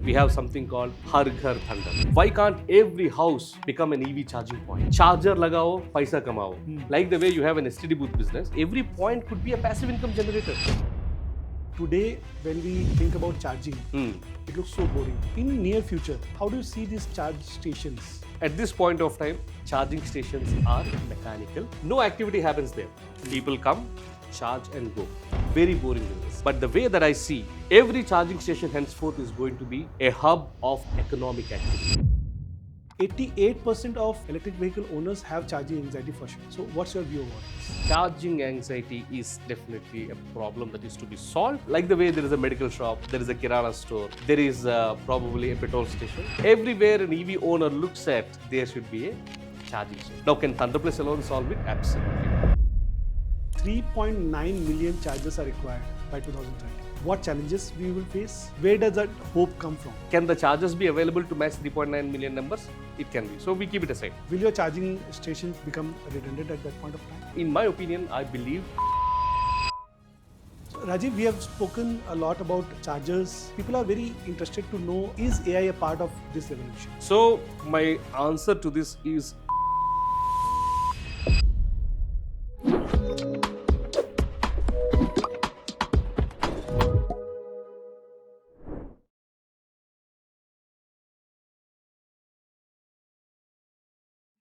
We have something called Har Ghar Thunder. Why can't every house become an EV charging point? Charger lagao, paisa kamao. Like the way you have an STD booth business, every point could be a passive income generator. Today, when we think about charging, it looks so boring. In near future, how do you see these charge stations? At this point of time, charging stations are mechanical. No activity happens there. People come, charge and go. Very boring business. But the way that I see, every charging station henceforth is going to be a hub of economic activity. 88% of electric vehicle owners have charging anxiety for sure. So what's your view on this? Charging anxiety is definitely a problem that is to be solved. Like the way there is a medical shop, there is a kirana store, there is probably a petrol station. Everywhere an EV owner looks at, there should be a charging station. Now, can ThunderPlus alone solve it? Absolutely. 3.9 million chargers are required by 2030. What challenges we will face? Where does that hope come from? Can the chargers be available to match 3.9 million numbers? It can be. So we keep it aside. Will your charging stations become redundant at that point of time? In my opinion, I believe. So, Rajeev, we have spoken a lot about chargers. People are very interested to know, is AI a part of this revolution? So my answer to this is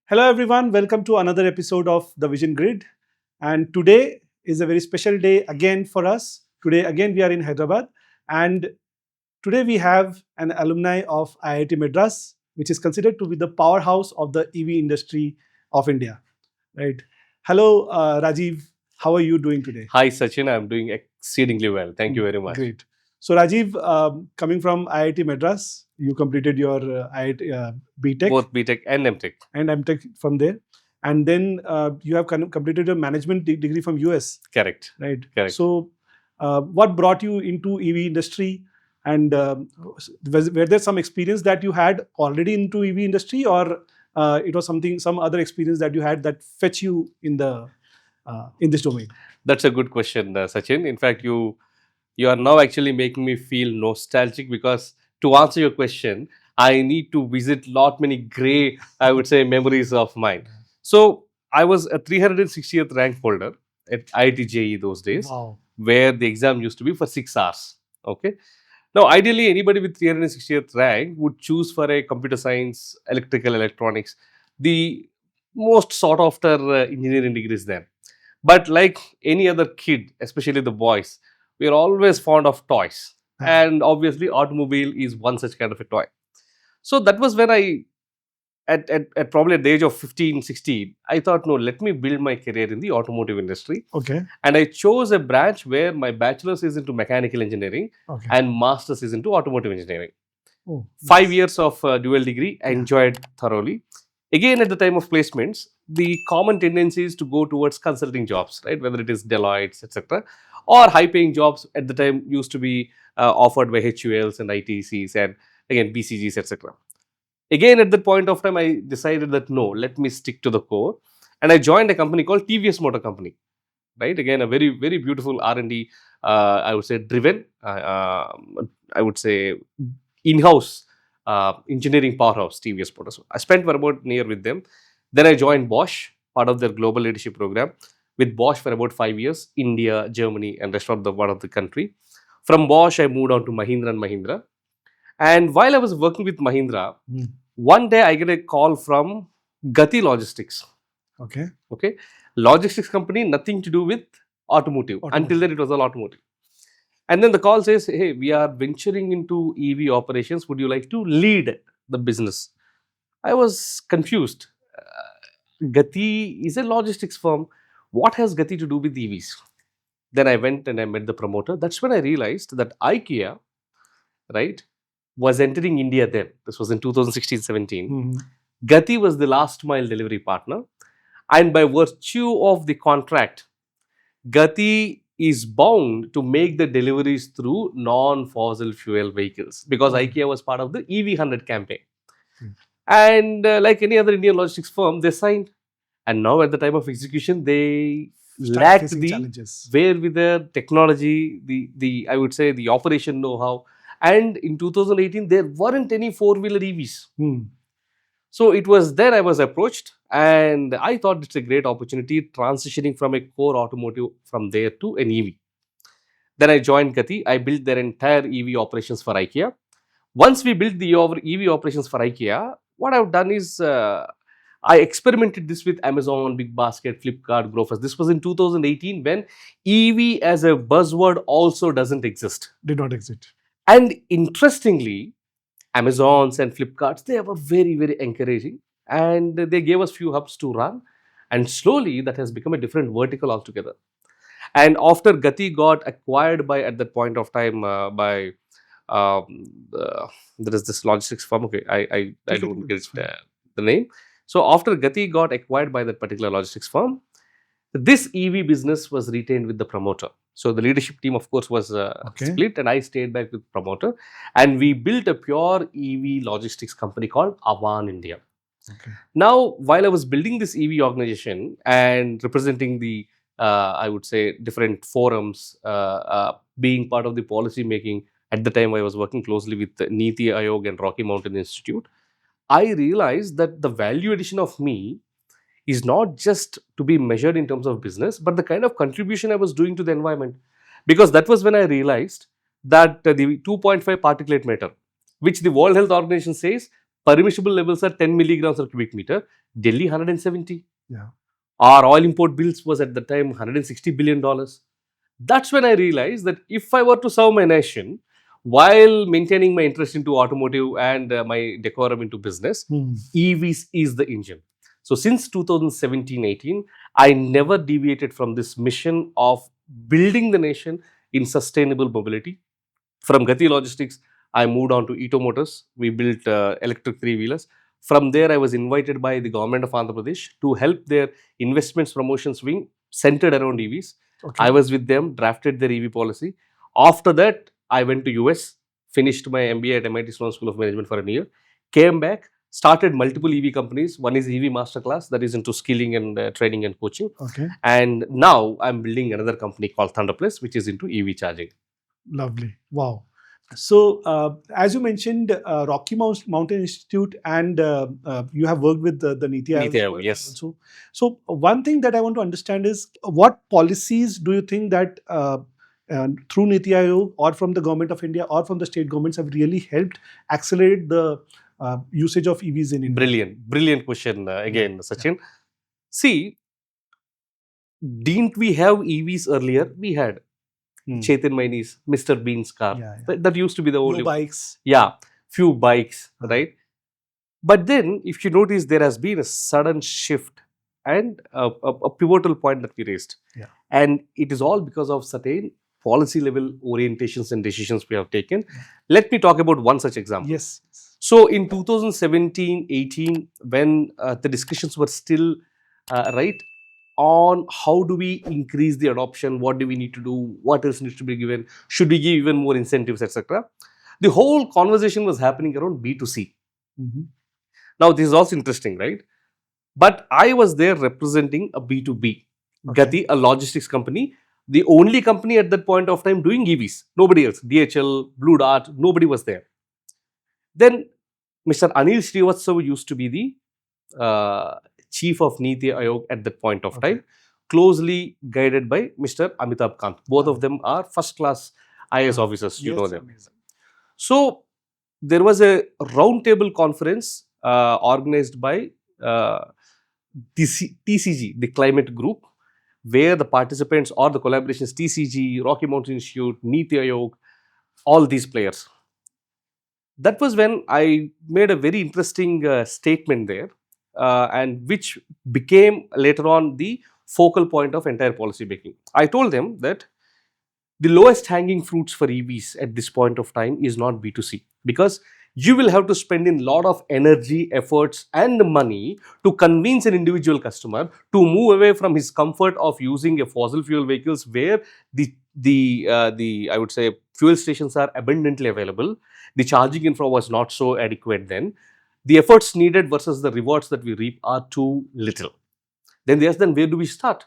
Hello everyone, welcome to another episode of The Vision Grid. And today is a very special day again for us. Today again we are in Hyderabad, and today we have an alumni of IIT Madras, which is considered to be the powerhouse of the EV industry of India. Right? Hello Rajeev, how are you doing today? Hi Sachin, I'm doing exceedingly well. Thank you very much. Great. So Rajeev, coming from IIT Madras, you completed your IIT BTech. Both BTech and MTech. And MTech from there. And then you have completed a management degree from US. Correct. Right. Correct. So what brought you into EV industry? And were there some experience that you had already into EV industry, or it was some other experience that you had that fetch you in this domain? That's a good question, Sachin. In fact, you are now actually making me feel nostalgic, because to answer your question, I need to visit many gray, I would say, memories of mine. So I was a 360th rank holder at IIT JEE those days, Wow. where the exam used to be for 6 hours. Okay. Now, ideally, anybody with 360th rank would choose for a computer science, electrical, electronics, the most sought after engineering degrees then. But like any other kid, especially the boys, we are always fond of toys. And obviously, automobile is one such kind of a toy. So that was when I, at probably at the age of 15, 16, I thought, no, let me build my career in the automotive industry. Okay. And I chose a branch where my bachelor's is into mechanical engineering, Okay. and master's is into automotive engineering. Oh, 5 years of dual degree, I enjoyed thoroughly. Again, at the time of placements, the common tendency is to go towards consulting jobs, right? Whether it is Deloitte, etc., or high-paying jobs at the time used to be offered by HULs and ITCs and again BCGs, etc. Again, at that point of time, I decided that no, let me stick to the core, and I joined a company called TVS Motor Company. Right? Again, a very, very beautiful R&D, I would say, driven, I would say, in-house engineering powerhouse, TVS Motors. I spent for about a year with them. Then I joined Bosch, part of their global leadership program, with Bosch for about 5 years, India, Germany, and rest of the one of the country. From Bosch, I moved on to Mahindra and Mahindra. And while I was working with Mahindra, one day I get a call from Gati Logistics. Okay. Okay. Logistics company, nothing to do with automotive. Until then, it was all automotive. And then the call says, hey, we are venturing into EV operations. Would you like to lead the business? I was confused. Gati is a logistics firm. What has Gati to do with EVs? Then I went and I met the promoter. That's when I realized that IKEA, right, was entering India then. This was in 2016-17. Gati was the last mile delivery partner. And by virtue of the contract, Gati is bound to make the deliveries through non-fossil fuel vehicles, because IKEA was part of the EV100 campaign. And like any other Indian logistics firm, they signed. And now at the time of execution, they lacked the wherewithal, technology, the I would say the operation know-how, And in 2018, there weren't any four-wheeler EVs. Hmm. So it was then I was approached, and I thought it's a great opportunity transitioning from a core automotive from there to an EV. Then I joined Gati. I built their entire EV operations for IKEA. Once we built the EV operations for IKEA, what I've done is I experimented this with Amazon, Big Basket, Flipkart, Grofers. This was in 2018 when EV as a buzzword also doesn't exist. Did not exist. And interestingly, Amazons and Flipkarts, they were very, very encouraging, and they gave us few hubs to run. And slowly that has become a different vertical altogether. And after Gati got acquired by, at that point of time, by there is this logistics firm. Okay, I don't get the name. So after Gati got acquired by that particular logistics firm, this EV business was retained with the promoter. So the leadership team, of course, was split, and I stayed back with promoter, and we built a pure EV logistics company called Avan India. Okay. Now, while I was building this EV organization and representing the, I would say, different forums, being part of the policy making, at the time I was working closely with the Niti Aayog and Rocky Mountain Institute, I realized that the value addition of me is not just to be measured in terms of business, but the kind of contribution I was doing to the environment. Because that was when I realized that the 2.5 particulate matter, which the World Health Organization says permissible levels are 10 milligrams per cubic meter, Delhi 170. Yeah. Our oil import bills was at the time $160 billion. That's when I realized that if I were to serve my nation while maintaining my interest into automotive and my decorum into business, EVs is the engine. So since 2017-18, I never deviated from this mission of building the nation in sustainable mobility. From Gati Logistics, I moved on to Ito Motors. We built electric three-wheelers. From there, I was invited by the government of Andhra Pradesh to help their investments promotions wing centered around EVs. Okay. I was with them, drafted their EV policy. After that, I went to US, finished my MBA at MIT Sloan School of Management for a year, came back, started multiple EV companies. One is EV Masterclass, that is into skilling and training and coaching. Okay. And now I'm building another company called ThunderPlus, which is into EV charging. Lovely. Wow. So, as you mentioned, Rocky Mountain Institute, and you have worked with the Niti Aayog. Yes. Also. So, one thing that I want to understand is what policies do you think that through Niti Aayog or from the government of India or from the state governments have really helped accelerate the usage of EVs in India? Brilliant question again, Sachin. See, didn't we have EVs earlier? We had. Chetan Maini's Mr. Bean's car. That used to be the only few bikes. Yeah, few bikes, right? But then, if you notice, there has been a sudden shift and a pivotal point that we raised. Yeah. And it is all because of certain policy level orientations and decisions we have taken. Let me talk about one such example. Yes. So, in 2017-18, when the discussions were still right on how do we increase the adoption, what do we need to do, what else needs to be given, should we give even more incentives, etc. The whole conversation was happening around B2C. Now, this is also interesting, right? But I was there representing a B2B, Gati, a logistics company, the only company at that point of time doing EVs, nobody else, DHL, Blue Dart, nobody was there. Then Mr. Anil Srivatsav used to be the chief of Niti Aayog at that point of time, closely guided by Mr. Amitabh Kant. Both of them are first-class IAS officers, you know them. Amazing. So, there was a roundtable conference organized by TCG, the climate group, where the participants or the collaborations, TCG, Rocky Mountain Institute, Niti Aayog, all these players. That was when I made a very interesting statement there. And which became later on the focal point of entire policy making. I told them that the lowest hanging fruits for EVs at this point of time is not B2C, because you will have to spend in lot of energy, efforts and money to convince an individual customer to move away from his comfort of using a fossil fuel vehicles where the I would say fuel stations are abundantly available. The charging infra was not so adequate then. The efforts needed versus the rewards that we reap are too little. Then they asked, then where do we start?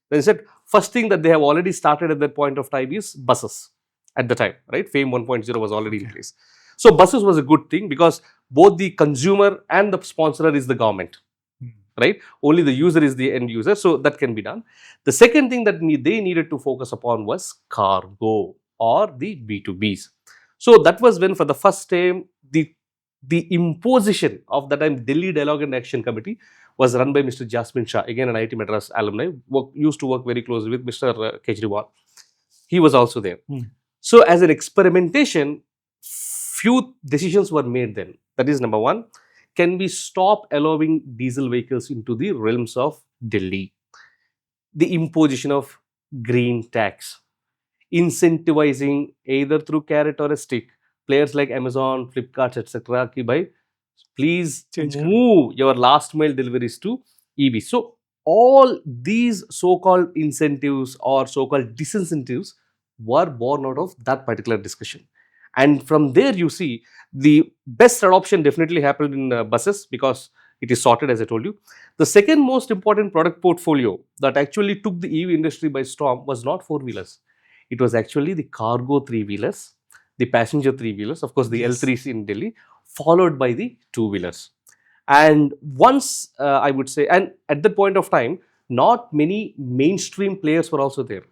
Then they said, first thing that they have already started at that point of time is buses. at the time, right? FAME 1.0 was already in place. So buses was a good thing because both the consumer and the sponsorer is the government, right? Only the user is the end user, so that can be done. The second thing that they needed to focus upon was cargo or the B2Bs. So that was when for the first time the imposition of the time Delhi Dialogue and Action Committee was run by Mr. Jasmine Shah, again an IIT Madras alumni, used to work very closely with Mr. Kejriwal. He was also there. So as an experimentation, few decisions were made then. That is number one, can we stop allowing diesel vehicles into the realms of Delhi? The imposition of green tax, incentivizing either through carrot or a stick players like Amazon, Flipkart, etc. Ki bhai, please move your last mile deliveries to EV. So all these so-called incentives or so-called disincentives were born out of that particular discussion. And from there you see the best adoption definitely happened in buses because it is sorted, as I told you. The second most important product portfolio that actually took the EV industry by storm was not four-wheelers. It was actually the cargo three-wheelers, the passenger three-wheelers, of course the L3s in Delhi, followed by the two-wheelers. And once I would say, and at that point of time, not many mainstream players were also there.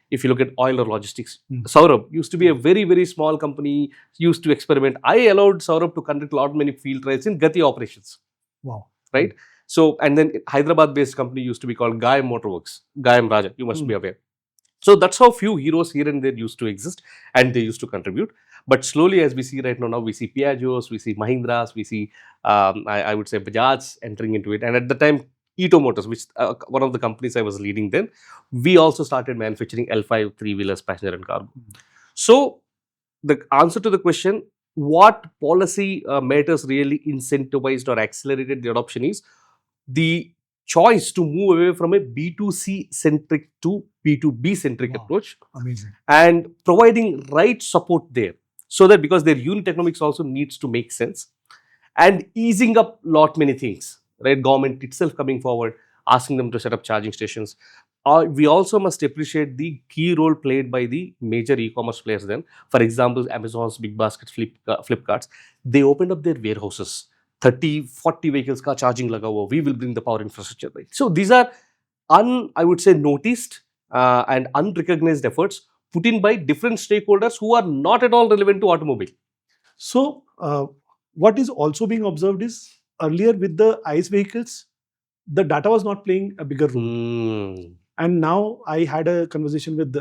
If you look at oil or logistics, Saurabh used to be a very, very small company, used to experiment. I allowed Saurabh to conduct a lot many field trials in Gati operations. Wow. Right? So, and then Hyderabad-based company used to be called Gayam Motorworks, Gayam Raja, you must be aware. So that's how few heroes here and there used to exist and they used to contribute. But slowly, as we see right now we see Piaggios, we see Mahindras, we see, I would say Bajaj entering into it. And at the time, Ito Motors, which one of the companies I was leading then, we also started manufacturing L5 three-wheelers, passenger and cargo. So the answer to the question, what policy matters really incentivized or accelerated the adoption is the choice to move away from a B2C centric to B2B centric approach. Amazing. And providing right support there, so that because their unit economics also needs to make sense, and easing up lot many things, right? Government itself coming forward, asking them to set up charging stations. We also must appreciate the key role played by the major e-commerce players then. For example, Amazon's Big Basket, Flipkarts, they opened up their warehouses. 30, 40 vehicles ka charging laga hua, we will bring the power infrastructure, right? So these are I would say noticed and unrecognized efforts put in by different stakeholders who are not at all relevant to automobile. So what is also being observed is earlier with the ICE vehicles, the data was not playing a bigger role. And now I had a conversation with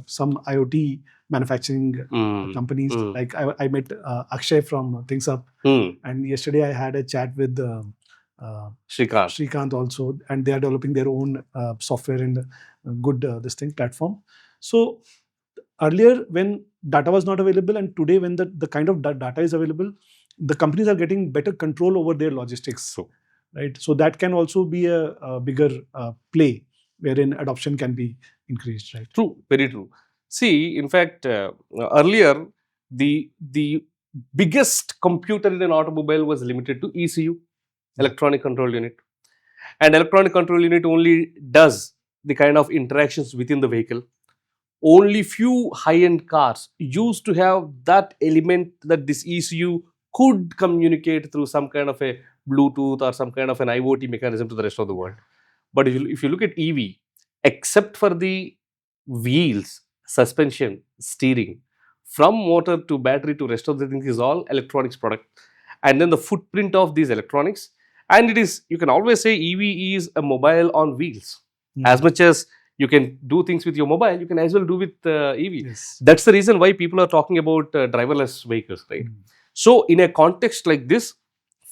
some IoT manufacturing companies. Like I met Akshay from Things Up, and yesterday I had a chat with Shrikant also, and they are developing their own software and good this thing platform. So earlier when data was not available, and today when the kind of data is available, the companies are getting better control over their logistics. Right? So that can also be a bigger play wherein adoption can be increased, right? True, very true. See, in fact, earlier the biggest computer in an automobile was limited to ECU, electronic control unit, and electronic control unit only does the kind of interactions within the vehicle. Only few high-end cars used to have that element that this ECU could communicate through some kind of a Bluetooth or some kind of an IoT mechanism to the rest of the world. But if you look at EV, except for the wheels, suspension, steering, from motor to battery to rest of the things is all electronics product. And then the footprint of these electronics, and it is, you can always say EV is a mobile on wheels. As much as you can do things with your mobile, you can as well do with EV. Yes. That's the reason why people are talking about driverless vehicles, right? So in a context like this,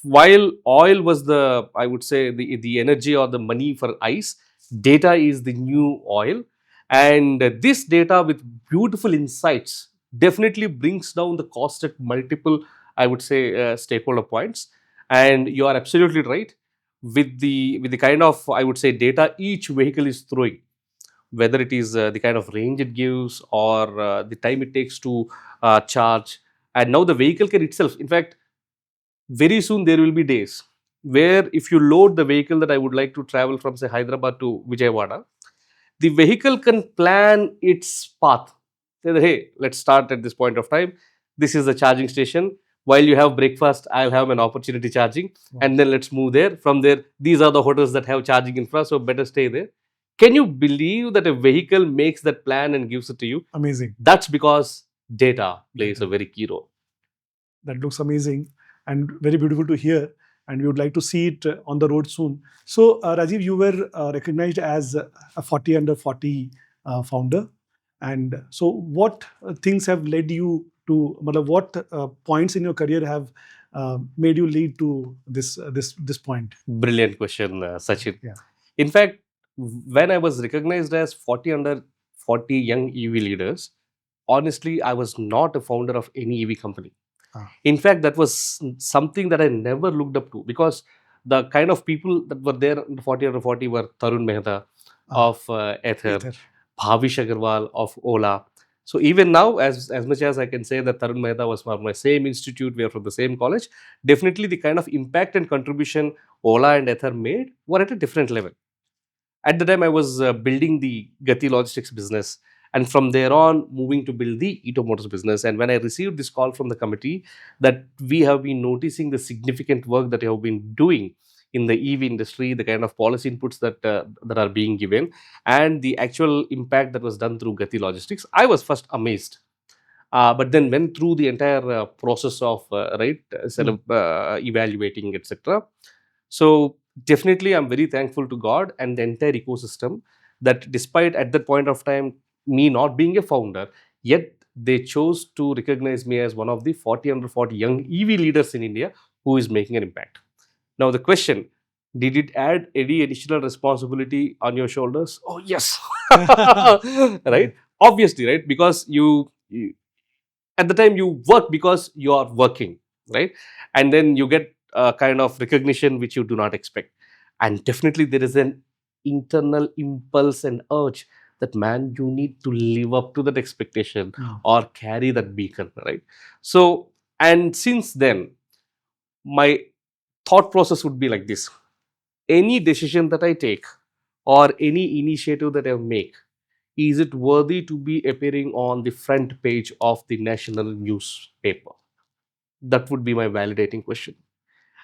while oil was the, I would say, the energy or the money for ICE, data is the new oil. And this data with beautiful insights definitely brings down the cost at multiple, I would say, stakeholder points. And you are absolutely right. With the kind of, I would say, data each vehicle is throwing, whether it is the kind of range it gives or the time it takes to charge. And now the vehicle can itself, in fact, very soon there will be days where if you load the vehicle that I would like to travel from say Hyderabad to Vijayawada, the vehicle can plan its path Say that, hey, let's start at this point of time. This is the charging station. While you have breakfast, I'll have an opportunity charging, and then let's move there. From there, these are the hotels that have charging infra, so better stay there. Can you believe that a vehicle makes that plan and gives it to you? Amazing. That's because data plays a very key role. That looks amazing and very beautiful to hear. And we would like to see it on the road soon. So, Rajeev, you were recognized as a 40 under 40 founder. And so, what things have led you to, what points in your career have made you lead to this point? Brilliant question, Sachin. Yeah. In fact, when I was recognized as 40 under 40 young EV leaders, honestly, I was not a founder of any EV company. In fact, that was something that I never looked up to, because the kind of people that were there in 40 under 40 were Tarun Mehta of Ether, Bhavish Agarwal of Ola. So even now, as much as I can say that Tarun Mehta was from my same institute, we are from the same college, definitely the kind of impact and contribution Ola and Ether made were at a different level. At the time, I was building the Gati logistics business, and from there on, moving to build the Ito Motors business. And when I received this call from the committee that we have been noticing the significant work that you have been doing in the EV industry, the kind of policy inputs that are being given, and the actual impact that was done through Gati logistics, I was first amazed. But then went through the entire process of evaluating, etc. So definitely, I'm very thankful to God and the entire ecosystem that despite at that point of time me not being a founder, yet they chose to recognize me as one of the 40 under 40 young EV leaders in India who is making an impact. Now the question, did it add any additional responsibility on your shoulders? Oh yes, right? Obviously, right? Because you at the time you work because you are working, right? And then you get a kind of recognition which you do not expect. And definitely there is an internal impulse and urge that, man, you need to live up to that expectation or carry that beacon, right? So, and since then, my thought process would be like this. Any decision that I take or any initiative that I make, is it worthy to be appearing on the front page of the national newspaper? That would be my validating question.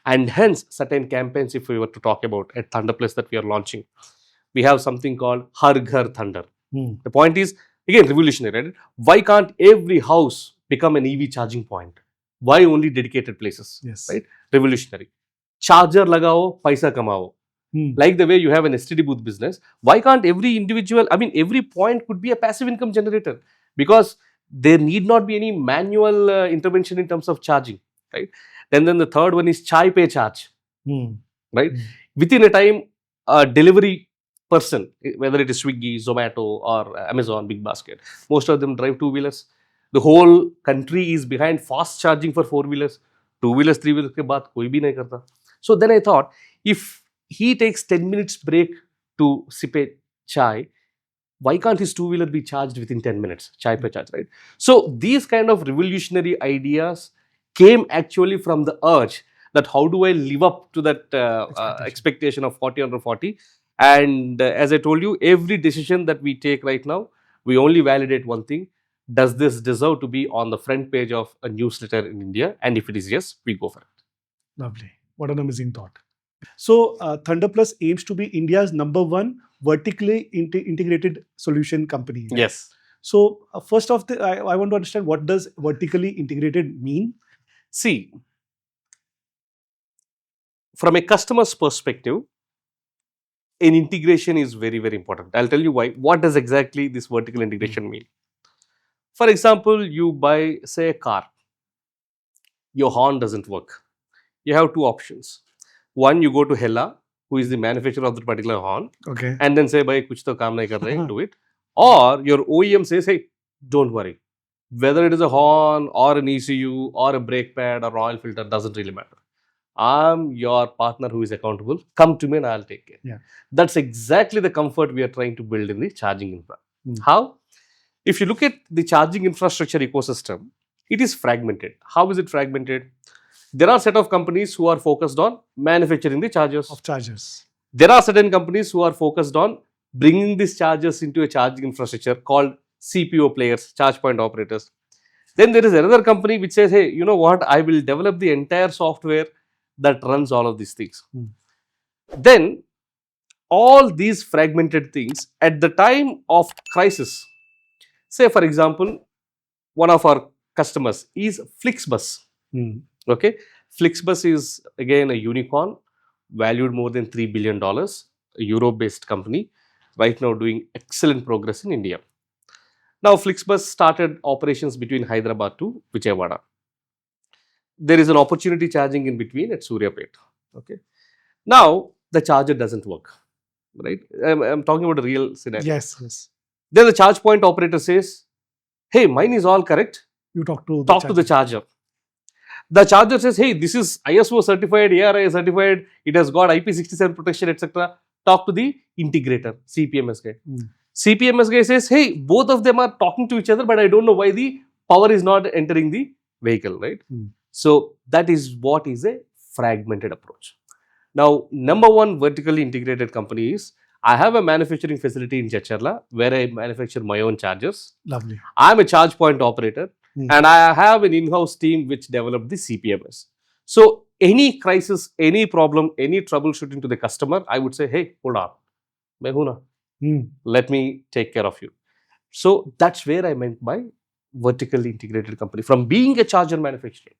And hence, certain campaigns, if we were to talk about at ThunderPlus that we are launching, we have something called Har Ghar Thunder. The point is, again, revolutionary, right? Why can't every house become an EV charging point? Why only dedicated places? Yes. Right? Revolutionary. Charger lagao, paisa kamao. Like the way you have an STD booth business, why can't every individual, I mean, every point could be a passive income generator? Because there need not be any manual intervention in terms of charging, right? And then the third one is chai pay charge, right? Within a time, a delivery person, whether it is Swiggy, Zomato, or Amazon, Big Basket, most of them drive two-wheelers. The whole country is behind fast charging for four-wheelers. Two-wheelers, three-wheelers ke baat koi bhi nahi karta. So then I thought, if he takes 10 minutes break to sip a chai, why can't his two-wheeler be charged within 10 minutes? Chai per charge, right? So these kind of revolutionary ideas came actually from the urge that how do I live up to that expectation of 40 under 40? And as I told you, every decision that we take right now, we only validate one thing. Does this deserve to be on the front page of a newsletter in India? And if it is yes, we go for it. Lovely. What an amazing thought. So, ThunderPlus aims to be India's #1 vertically integrated solution company. Yes. So, first off, I want to understand, what does vertically integrated mean? See, from a customer's perspective, an integration is very, very important. I'll tell you why. What does exactly this vertical integration mean? For example, you buy, say, a car. Your horn doesn't work. You have two options. One, you go to Hella, who is the manufacturer of the particular horn, Okay, and then say, bhai, kuch to kaam nahi kar rahe, do it. Or your OEM says, hey, don't worry. Whether it is a horn or an ECU or a brake pad or oil filter, doesn't really matter. I'm your partner who is accountable. Come to me and I'll take care. Yeah. That's exactly the comfort we are trying to build in the charging infra. How? If you look at the charging infrastructure ecosystem, it is fragmented. How is it fragmented? There are a set of companies who are focused on manufacturing the chargers. There are certain companies who are focused on bringing these chargers into a charging infrastructure called CPO players, charge point operators. Then there is another company which says, hey, you know what, I will develop the entire software that runs all of these things. Then all these fragmented things at the time of crisis, say for example, one of our customers is Flixbus. Okay, Flixbus is again a unicorn, valued more than $3 billion, a Euro-based company, right now doing excellent progress in India. Now, Flixbus started operations between Hyderabad to Vijayawada. There is an opportunity charging in between at Suryapet. Okay, now the charger doesn't work, right? I'm talking about a real scenario. Yes. Then the charge point operator says, hey, mine is all correct. You talk to the charger. The charger says, hey, this is ISO certified, ARI certified, it has got IP67 protection, etc. Talk to the integrator, CPMS guy. CPMS guy says, hey, both of them are talking to each other, but I don't know why the power is not entering the vehicle, right? So that is what is a fragmented approach. Now, number one vertically integrated company is, I have a manufacturing facility in Jacharla where I manufacture my own chargers. Lovely. I'm a charge point operator. And I have an in-house team which developed the CPMS. So any crisis, any problem, any troubleshooting to the customer, I would say, hey, hold on, main hu na. Let me take care of you. So that's where I meant by vertically integrated company, from being a charger manufacturer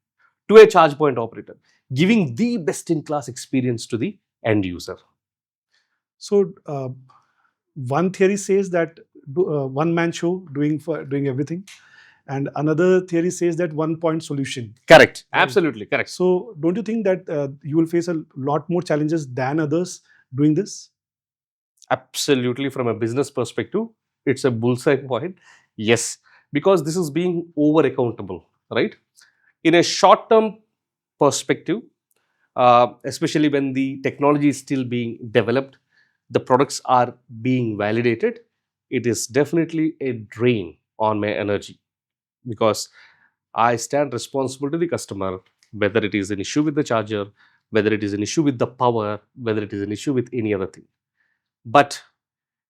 to a charge point operator, giving the best-in-class experience to the end user. So one theory says that one-man show doing everything. And another theory says that one-point solution. Correct. Absolutely correct. So, don't you think that you will face a lot more challenges than others doing this? Absolutely. From a business perspective, it's a bullseye point. Yes, because this is being over-accountable, right? In a short-term perspective, especially when the technology is still being developed, the products are being validated, it is definitely a drain on my energy. Because I stand responsible to the customer, whether it is an issue with the charger, whether it is an issue with the power, whether it is an issue with any other thing. But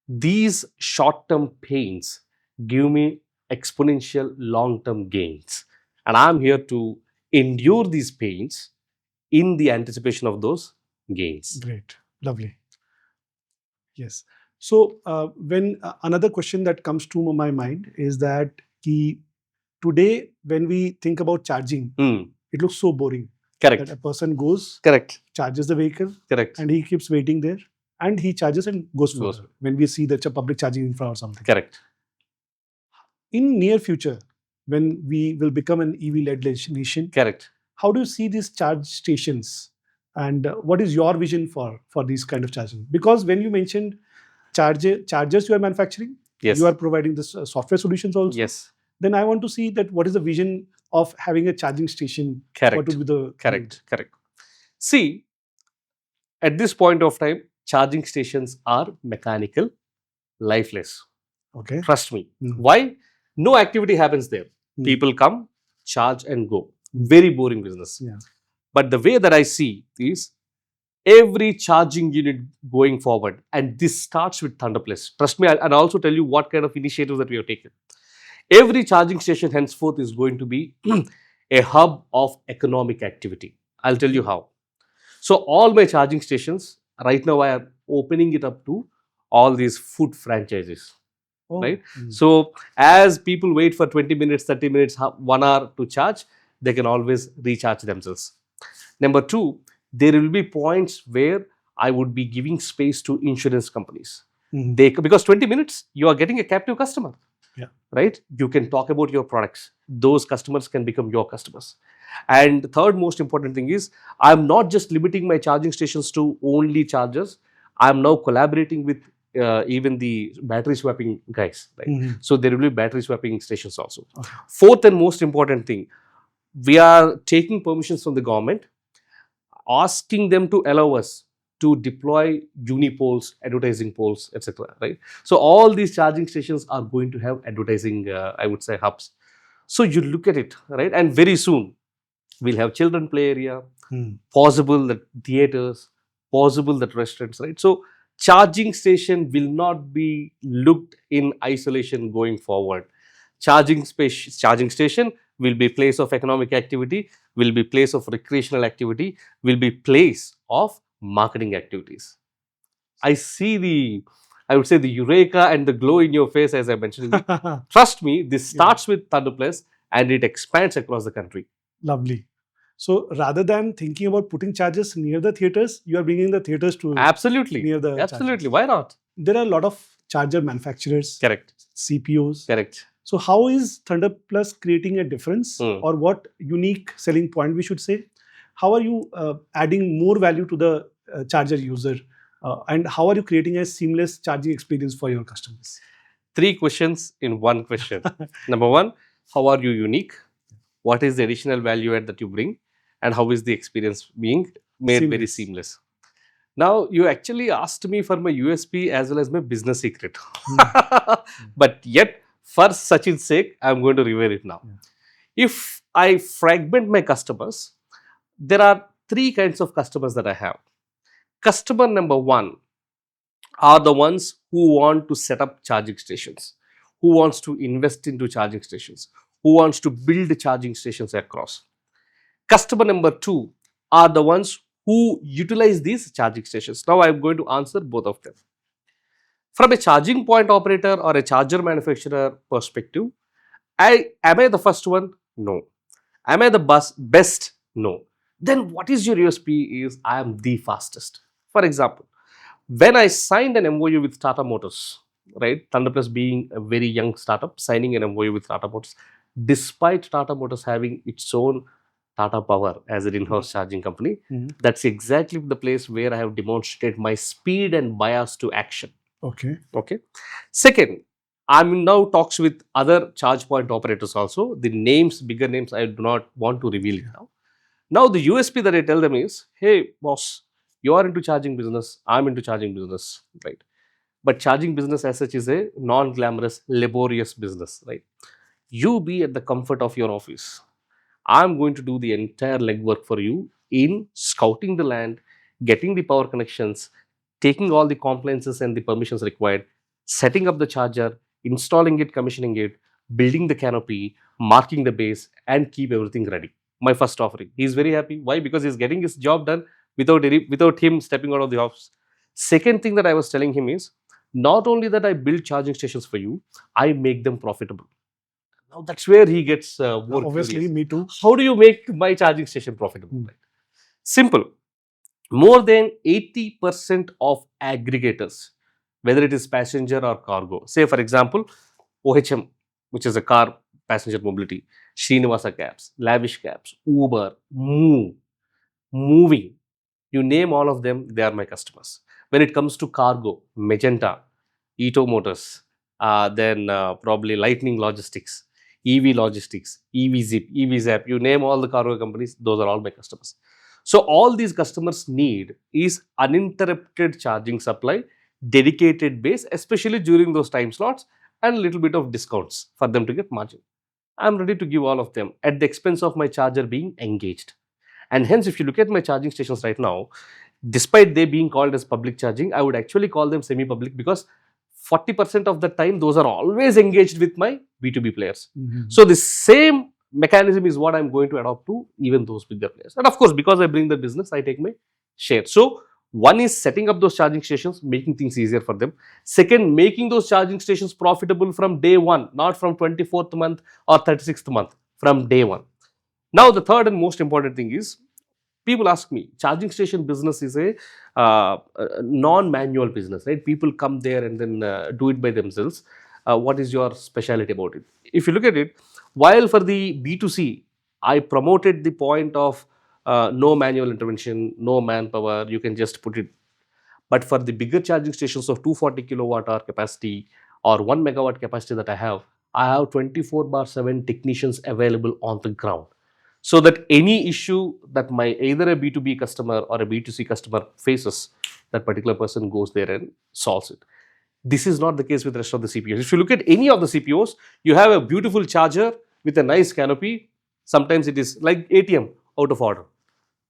these short-term pains give me exponential long-term gains. And I'm here to endure these pains in the anticipation of those gains. Great. Lovely. Yes. So, when another question that comes to my mind is that today, when we think about charging, it looks so boring. Correct. That a person goes, correct, charges the vehicle, correct, and he keeps waiting there, and he charges and goes further. When we see the public charging infra or something. Correct. In near future, when we will become an EV-led nation, correct, how do you see these charge stations, and what is your vision for these kind of charging? Because when you mentioned chargers you are manufacturing, yes, you are providing this software solutions also. Yes. Then I want to see that what is the vision of having a charging station. Correct. What would be the correct. See, at this point of time, charging stations are mechanical, lifeless. Okay. Trust me. Why? No activity happens there. People come, charge and go. Very boring business. Yeah. But the way that I see is every charging unit going forward, and this starts with ThunderPlus. Trust me, and I'll also tell you what kind of initiatives that we have taken. Every charging station henceforth is going to be a hub of economic activity. I'll tell you how. So all my charging stations, right now I am opening it up to all these food franchises. Right? So as people wait for 20 minutes, 30 minutes, 1 hour to charge, they can always recharge themselves. Number two, there will be points where I would be giving space to insurance companies. Because 20 minutes, you are getting a captive customer. Yeah. Right? You can talk about your products. Those customers can become your customers. And the third most important thing is, I'm not just limiting my charging stations to only chargers. I'm now collaborating with even the battery swapping guys. Right? So there will be battery swapping stations also. Okay. Fourth and most important thing, we are taking permissions from the government, asking them to allow us to deploy unipoles, advertising poles, etc. Right? So all these charging stations are going to have advertising, I would say, hubs. So you look at it, right? And very soon we'll have children play area, possible that theaters, possible that restaurants, right? So Charging station will not be looked in isolation going forward. Charging station will be place of economic activity, will be place of recreational activity, will be place of marketing activities. I see I would say the eureka and the glow in your face as I mentioned. Trust me, this starts with ThunderPlus and it expands across the country. Lovely. So rather than thinking about putting chargers near the theaters, you are bringing the theaters to Absolutely. near the Absolutely. chargers. Why not? There are a lot of charger manufacturers, Correct. CPOs. Correct. So how is ThunderPlus creating a difference, Hmm. or what unique selling point we should say? How are you adding more value to the charger user, and how are you creating a seamless charging experience for your customers? 3 questions in 1 question. Number 1, how are you unique? What is the additional value add that you bring? And how is the experience being made very seamless? Now, you actually asked me for my USP as well as my business secret. But yet, for Sachin's sake, I'm going to reveal it now. If I fragment my customers, there are 3 kinds of customers that I have. Customer number 1 are the ones who want to set up charging stations, who wants to invest into charging stations, who wants to build charging stations across. Customer number 2 are the ones who utilize these charging stations. Now I am going to answer both of them. From a charging point operator or a charger manufacturer perspective, am I the first one? No. Am I the best? No. Then what is your USP is I am the fastest. For example, when I signed an MOU with Tata Motors, right, ThunderPlus being a very young startup, signing an MOU with Tata Motors, despite Tata Motors having its own Tata Power as an in-house charging company, that's exactly the place where I have demonstrated my speed and bias to action. Okay. Okay. Second, I'm in now talks with other charge point operators also. The names, bigger names, I do not want to reveal it now. Now the USP that I tell them is, hey boss, you are into charging business, I'm into charging business, right? But charging business as such is a non-glamorous, laborious business, right? You be at the comfort of your office. I'm going to do the entire legwork for you in scouting the land, getting the power connections, taking all the compliances and the permissions required, setting up the charger, installing it, commissioning it, building the canopy, marking the base, and keep everything ready. My first offering. He's very happy. Why? Because he's getting his job done without him stepping out of the office. Second thing that I was telling him is, not only that I build charging stations for you, I make them profitable. Now that's where he gets more Obviously, curious. me too. How do you make my charging station profitable? Right? Simple. More than 80% of aggregators, whether it is passenger or cargo, say for example, OHM, which is a car passenger mobility, Srinivasa cabs, Lavish cabs, Uber, Moving, you name all of them, they are my customers. When it comes to cargo, Magenta, Ito Motors, then probably Lightning Logistics, EV Logistics, EV Zap, you name all the cargo companies, those are all my customers. So all these customers need is uninterrupted charging supply, dedicated base, especially during those time slots, and a little bit of discounts for them to get margin. I'm ready to give all of them at the expense of my charger being engaged. And hence, if you look at my charging stations right now, despite they being called as public charging, I would actually call them semi-public because 40% of the time, those are always engaged with my B2B players. So the same mechanism is what I'm going to adopt to even those bigger players. And of course, because I bring the business, I take my share. So one is setting up those charging stations, making things easier for them. Second, making those charging stations profitable from day one, not from 24th month or 36th month, from day one. Now, the third and most important thing is, people ask me, charging station business is a non-manual business, right? People come there and then do it by themselves. What is your specialty about it? If you look at it, while for the B2C, I promoted the point of no manual intervention, no manpower, you can just put it. But for the bigger charging stations of 240 kilowatt hour capacity or 1 megawatt capacity that I have 24/7 technicians available on the ground. So that any issue that my either a B2B customer or a B2C customer faces, that particular person goes there and solves it. This is not the case with the rest of the CPOs. If you look at any of the CPOs, you have a beautiful charger with a nice canopy. Sometimes it is like ATM out of order.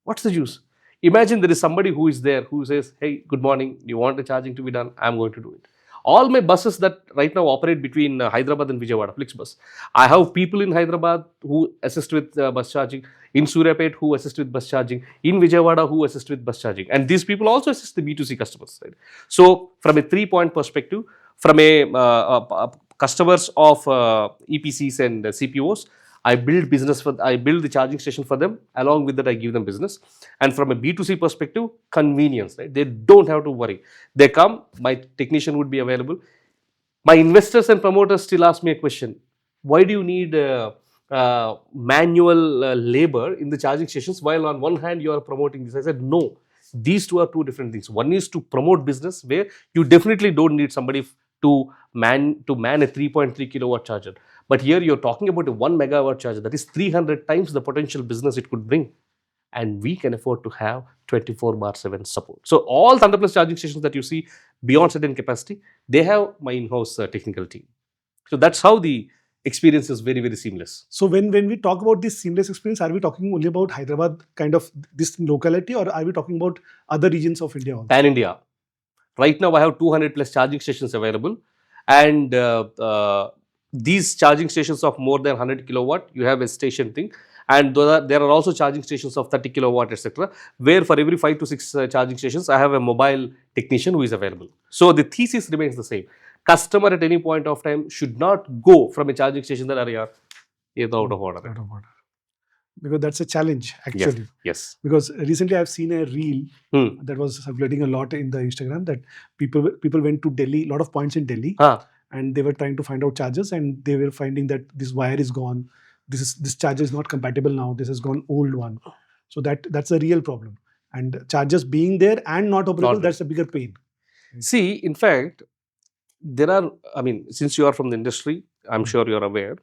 What's the use? Imagine there is somebody who is there who says, hey, good morning, you want the charging to be done? I'm going to do it. All my buses that right now operate between Hyderabad and Vijayawada, Flixbus. I have people in Hyderabad who assist with bus charging, in Suryapet who assist with bus charging, in Vijayawada who assist with bus charging. And these people also assist the B2C customers. Right? So, from a 3-point perspective, from a customers of EPCs and CPOs, I build the charging station for them. Along with that, I give them business. And from a B2C perspective, convenience, right? They don't have to worry. They come, my technician would be available. My investors and promoters still ask me a question: why do you need manual labor in the charging stations while on one hand you are promoting this? I said, no, these two are two different things. One is to promote business where you definitely don't need somebody to man a 3.3 kilowatt charger. But here you're talking about a 1 megawatt charger. That is 300 times the potential business it could bring. And we can afford to have 24/7 support. So all ThunderPlus charging stations that you see beyond certain capacity, they have my in-house technical team. So that's how the experience is very, very seamless. So when we talk about this seamless experience, are we talking only about Hyderabad kind of this locality, or are we talking about other regions of India also? Pan India. Right now, I have 200 plus charging stations available, and these charging stations of more than 100 kilowatt, you have a station thing, and there are also charging stations of 30 kilowatt, etc. Where for every 5 to 6 charging stations, I have a mobile technician who is available. So the thesis remains the same. Customer at any point of time should not go from a charging station that are out of order. Out of order. Because that's a challenge actually. Yes. Because recently I've seen a reel that was circulating a lot in the Instagram that people went to Delhi, a lot of points in Delhi, and they were trying to find out chargers, and they were finding that this wire is gone. This charger is not compatible now. This has gone old one. So that's a real problem. And chargers being there and not operable, that's a bigger pain. See, in fact, since you are from the industry, I'm sure you're aware.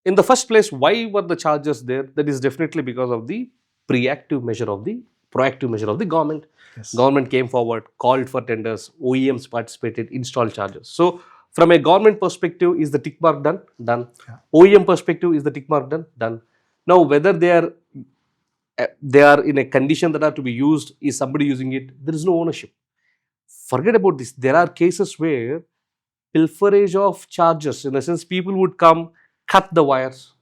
In the first place, why were the chargers there? That is definitely because of the proactive measure of the government. Yes. Government came forward, called for tenders, OEMs participated, installed chargers. So, from a government perspective, is the tick mark done? Done. Yeah. OEM perspective, is the tick mark done? Done. Now, whether they are in a condition that are to be used, is somebody using it? There is no ownership. Forget about this. There are cases where pilferage of chargers, in a sense, people would come, cut the wires,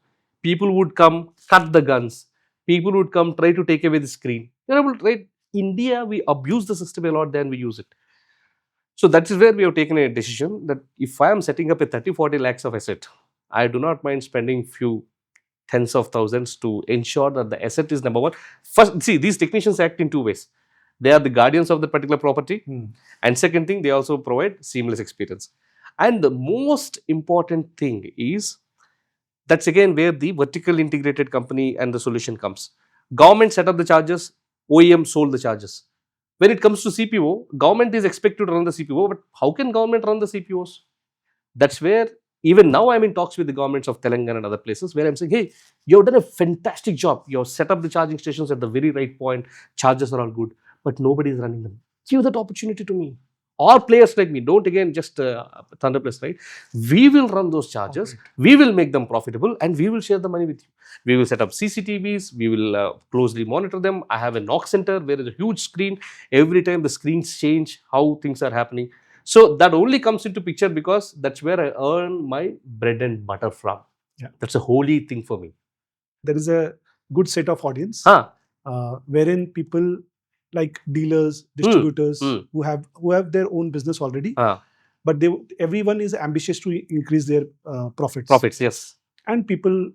people would come, cut the guns, people would come, try to take away the screen. Right? India, we abuse the system a lot than we use it. So that is where we have taken a decision that if I am setting up a 30-40 lakhs of asset, I do not mind spending few tens of thousands to ensure that the asset is number one. First, see, these technicians act in two ways. They are the guardians of the particular property, and second thing, they also provide seamless experience. And the most important thing is, that's again where the vertical integrated company and the solution comes. Government set up the charges, OEM sold the charges. When it comes to CPO, government is expected to run the CPO, but how can government run the CPOs? That's where even now I'm in talks with the governments of Telangana and other places where I'm saying, hey, you've done a fantastic job. You've set up the charging stations at the very right point. Charges are all good, but nobody is running them. Give that opportunity to me. Or players like me, don't again just ThunderPlus, right? We will run those charges, we will make them profitable, and we will share the money with you. We will set up CCTVs, we will closely monitor them. I have a knock center where there's a huge screen. Every time the screens change, how things are happening. So that only comes into picture because that's where I earn my bread and butter from. Yeah. That's a holy thing for me. There is a good set of audience wherein people like dealers, distributors who have their own business already, but everyone is ambitious to increase their profits. Profits, yes. And people,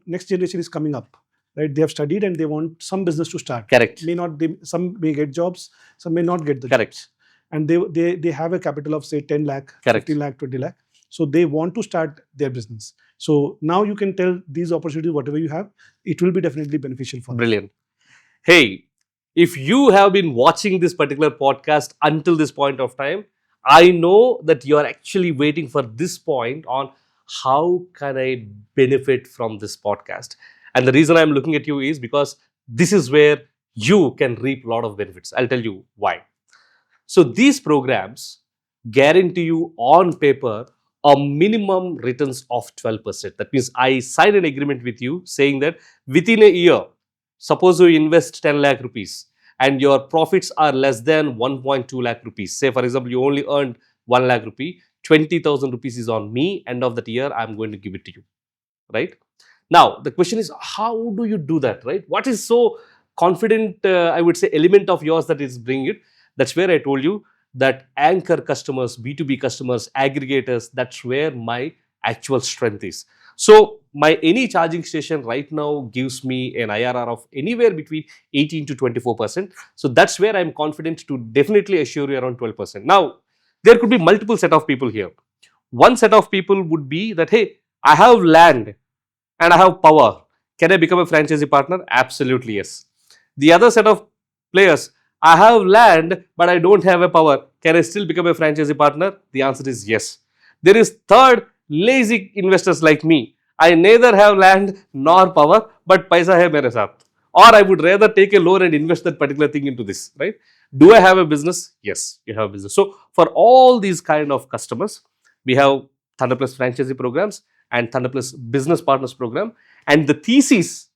next generation is coming up, right? They have studied and they want some business to start. Correct. Some may get jobs, some may not get the Correct. jobs. And they have a capital of say 10 lakh, Correct. 15 lakh, 20 lakh. So they want to start their business. So now you can tell these opportunities, whatever you have, it will be definitely beneficial for them. Brilliant. Hey, if you have been watching this particular podcast until this point of time, I know that you are actually waiting for this point on how can I benefit from this podcast. And the reason I'm looking at you is because this is where you can reap a lot of benefits. I'll tell you why. So these programs guarantee you on paper a minimum returns of 12%. That means I sign an agreement with you saying that within a year, Suppose you invest 10 lakh rupees and your profits are less than 1.2 lakh rupees. Say, for example, you only earned 1 lakh rupee, 20,000 rupees is on me. End of that year, I'm going to give it to you, right? Now, the question is, how do you do that, right? What is so confident, I would say, element of yours that is bringing it? That's where I told you that anchor customers, B2B customers, aggregators, that's where my actual strength is. So, my any charging station right now gives me an IRR of anywhere between 18 to 24%. So, that's where I'm confident to definitely assure you around 12%. Now, there could be multiple set of people here. One set of people would be that, hey, I have land and I have power. Can I become a franchisee partner? Absolutely yes. The other set of players, I have land but I don't have a power. Can I still become a franchisee partner? The answer is yes. There is third, lazy investors like me. I neither have land nor power, but paisa hai mere saath. Or I would rather take a loan and invest that particular thing into this, right? Do I have a business? Yes, you have a business. So for all these kind of customers, we have ThunderPlus franchisee programs and ThunderPlus business partners program. And the thesis,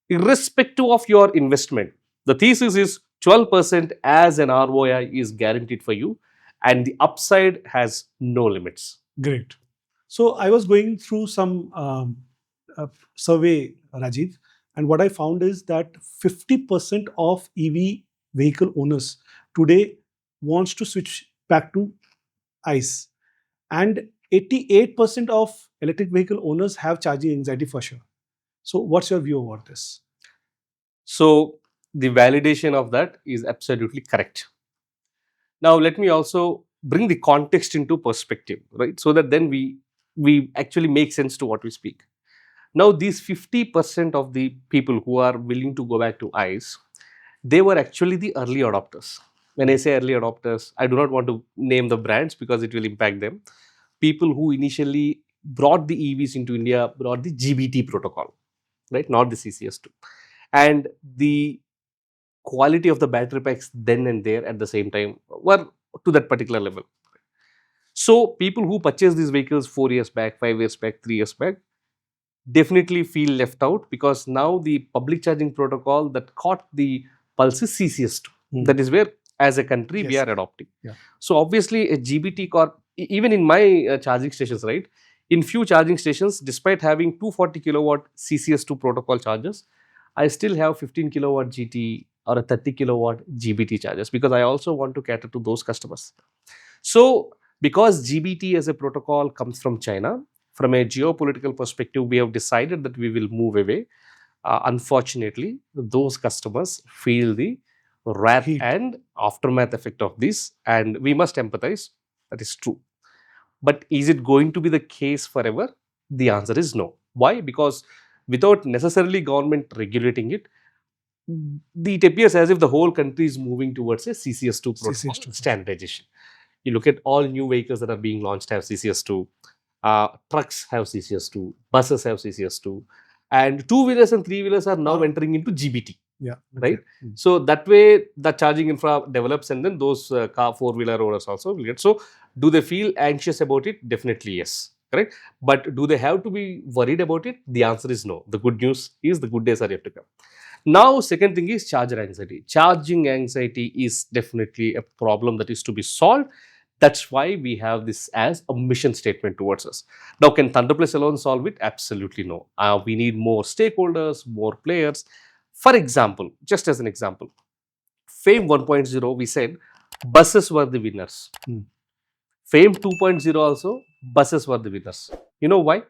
irrespective of your investment, the thesis is 12% as an ROI is guaranteed for you, and the upside has no limits. Great. So I was going through some survey, Rajiv, and what I found is that 50% of EV vehicle owners today wants to switch back to ICE, and 88% of electric vehicle owners have charging anxiety for sure. So what's your view about this? So the validation of that is absolutely correct. Now let me also bring the context into perspective, right? So that then we actually make sense to what we speak. Now these 50% of the people who are willing to go back to ICE, they were actually the early adopters. When I say early adopters, I do not want to name the brands because it will impact them. People who initially brought the EVs into India brought the GBT protocol, right? Not the CCS2. And the quality of the battery packs then and there at the same time were to that particular level. So people who purchased these vehicles 4 years back, 5 years back, 3 years back, definitely feel left out because now the public charging protocol that caught the pulse is CCS2. That is where as a country we Yes. are adopting. Yeah. So obviously a GBT corp, even in my charging stations, right? In few charging stations, despite having 240 kilowatt CCS2 protocol chargers, I still have 15 kilowatt GT or a 30 kilowatt GBT chargers because I also want to cater to those customers. So because GBT as a protocol comes from China, from a geopolitical perspective, we have decided that we will move away. Unfortunately, those customers feel the wrath Heat. and aftermath effect of this, and we must empathize. That is true. But is it going to be the case forever? The answer is no. Why? Because without necessarily government regulating it, it appears as if the whole country is moving towards a CCS2 protocol CCS2. standardization. You look at all new vehicles that are being launched have CCS2, trucks have CCS2, buses have CCS2, and two-wheelers and three-wheelers are now entering into GBT. Yeah. Right? Okay. So that way the charging infra develops and then those car four-wheeler owners also will get. So do they feel anxious about it? Definitely yes. Correct? But do they have to be worried about it? The answer is no. The good news is the good days are yet to come. Now, second thing is charger anxiety. Charging anxiety is definitely a problem that is to be solved. That's why we have this as a mission statement towards us. Now, can ThunderPlus alone solve it? Absolutely no. We need more stakeholders, more players. For example, just as an example, FAME 1.0, we said buses were the winners. FAME 2.0 also, buses were the winners. You know why?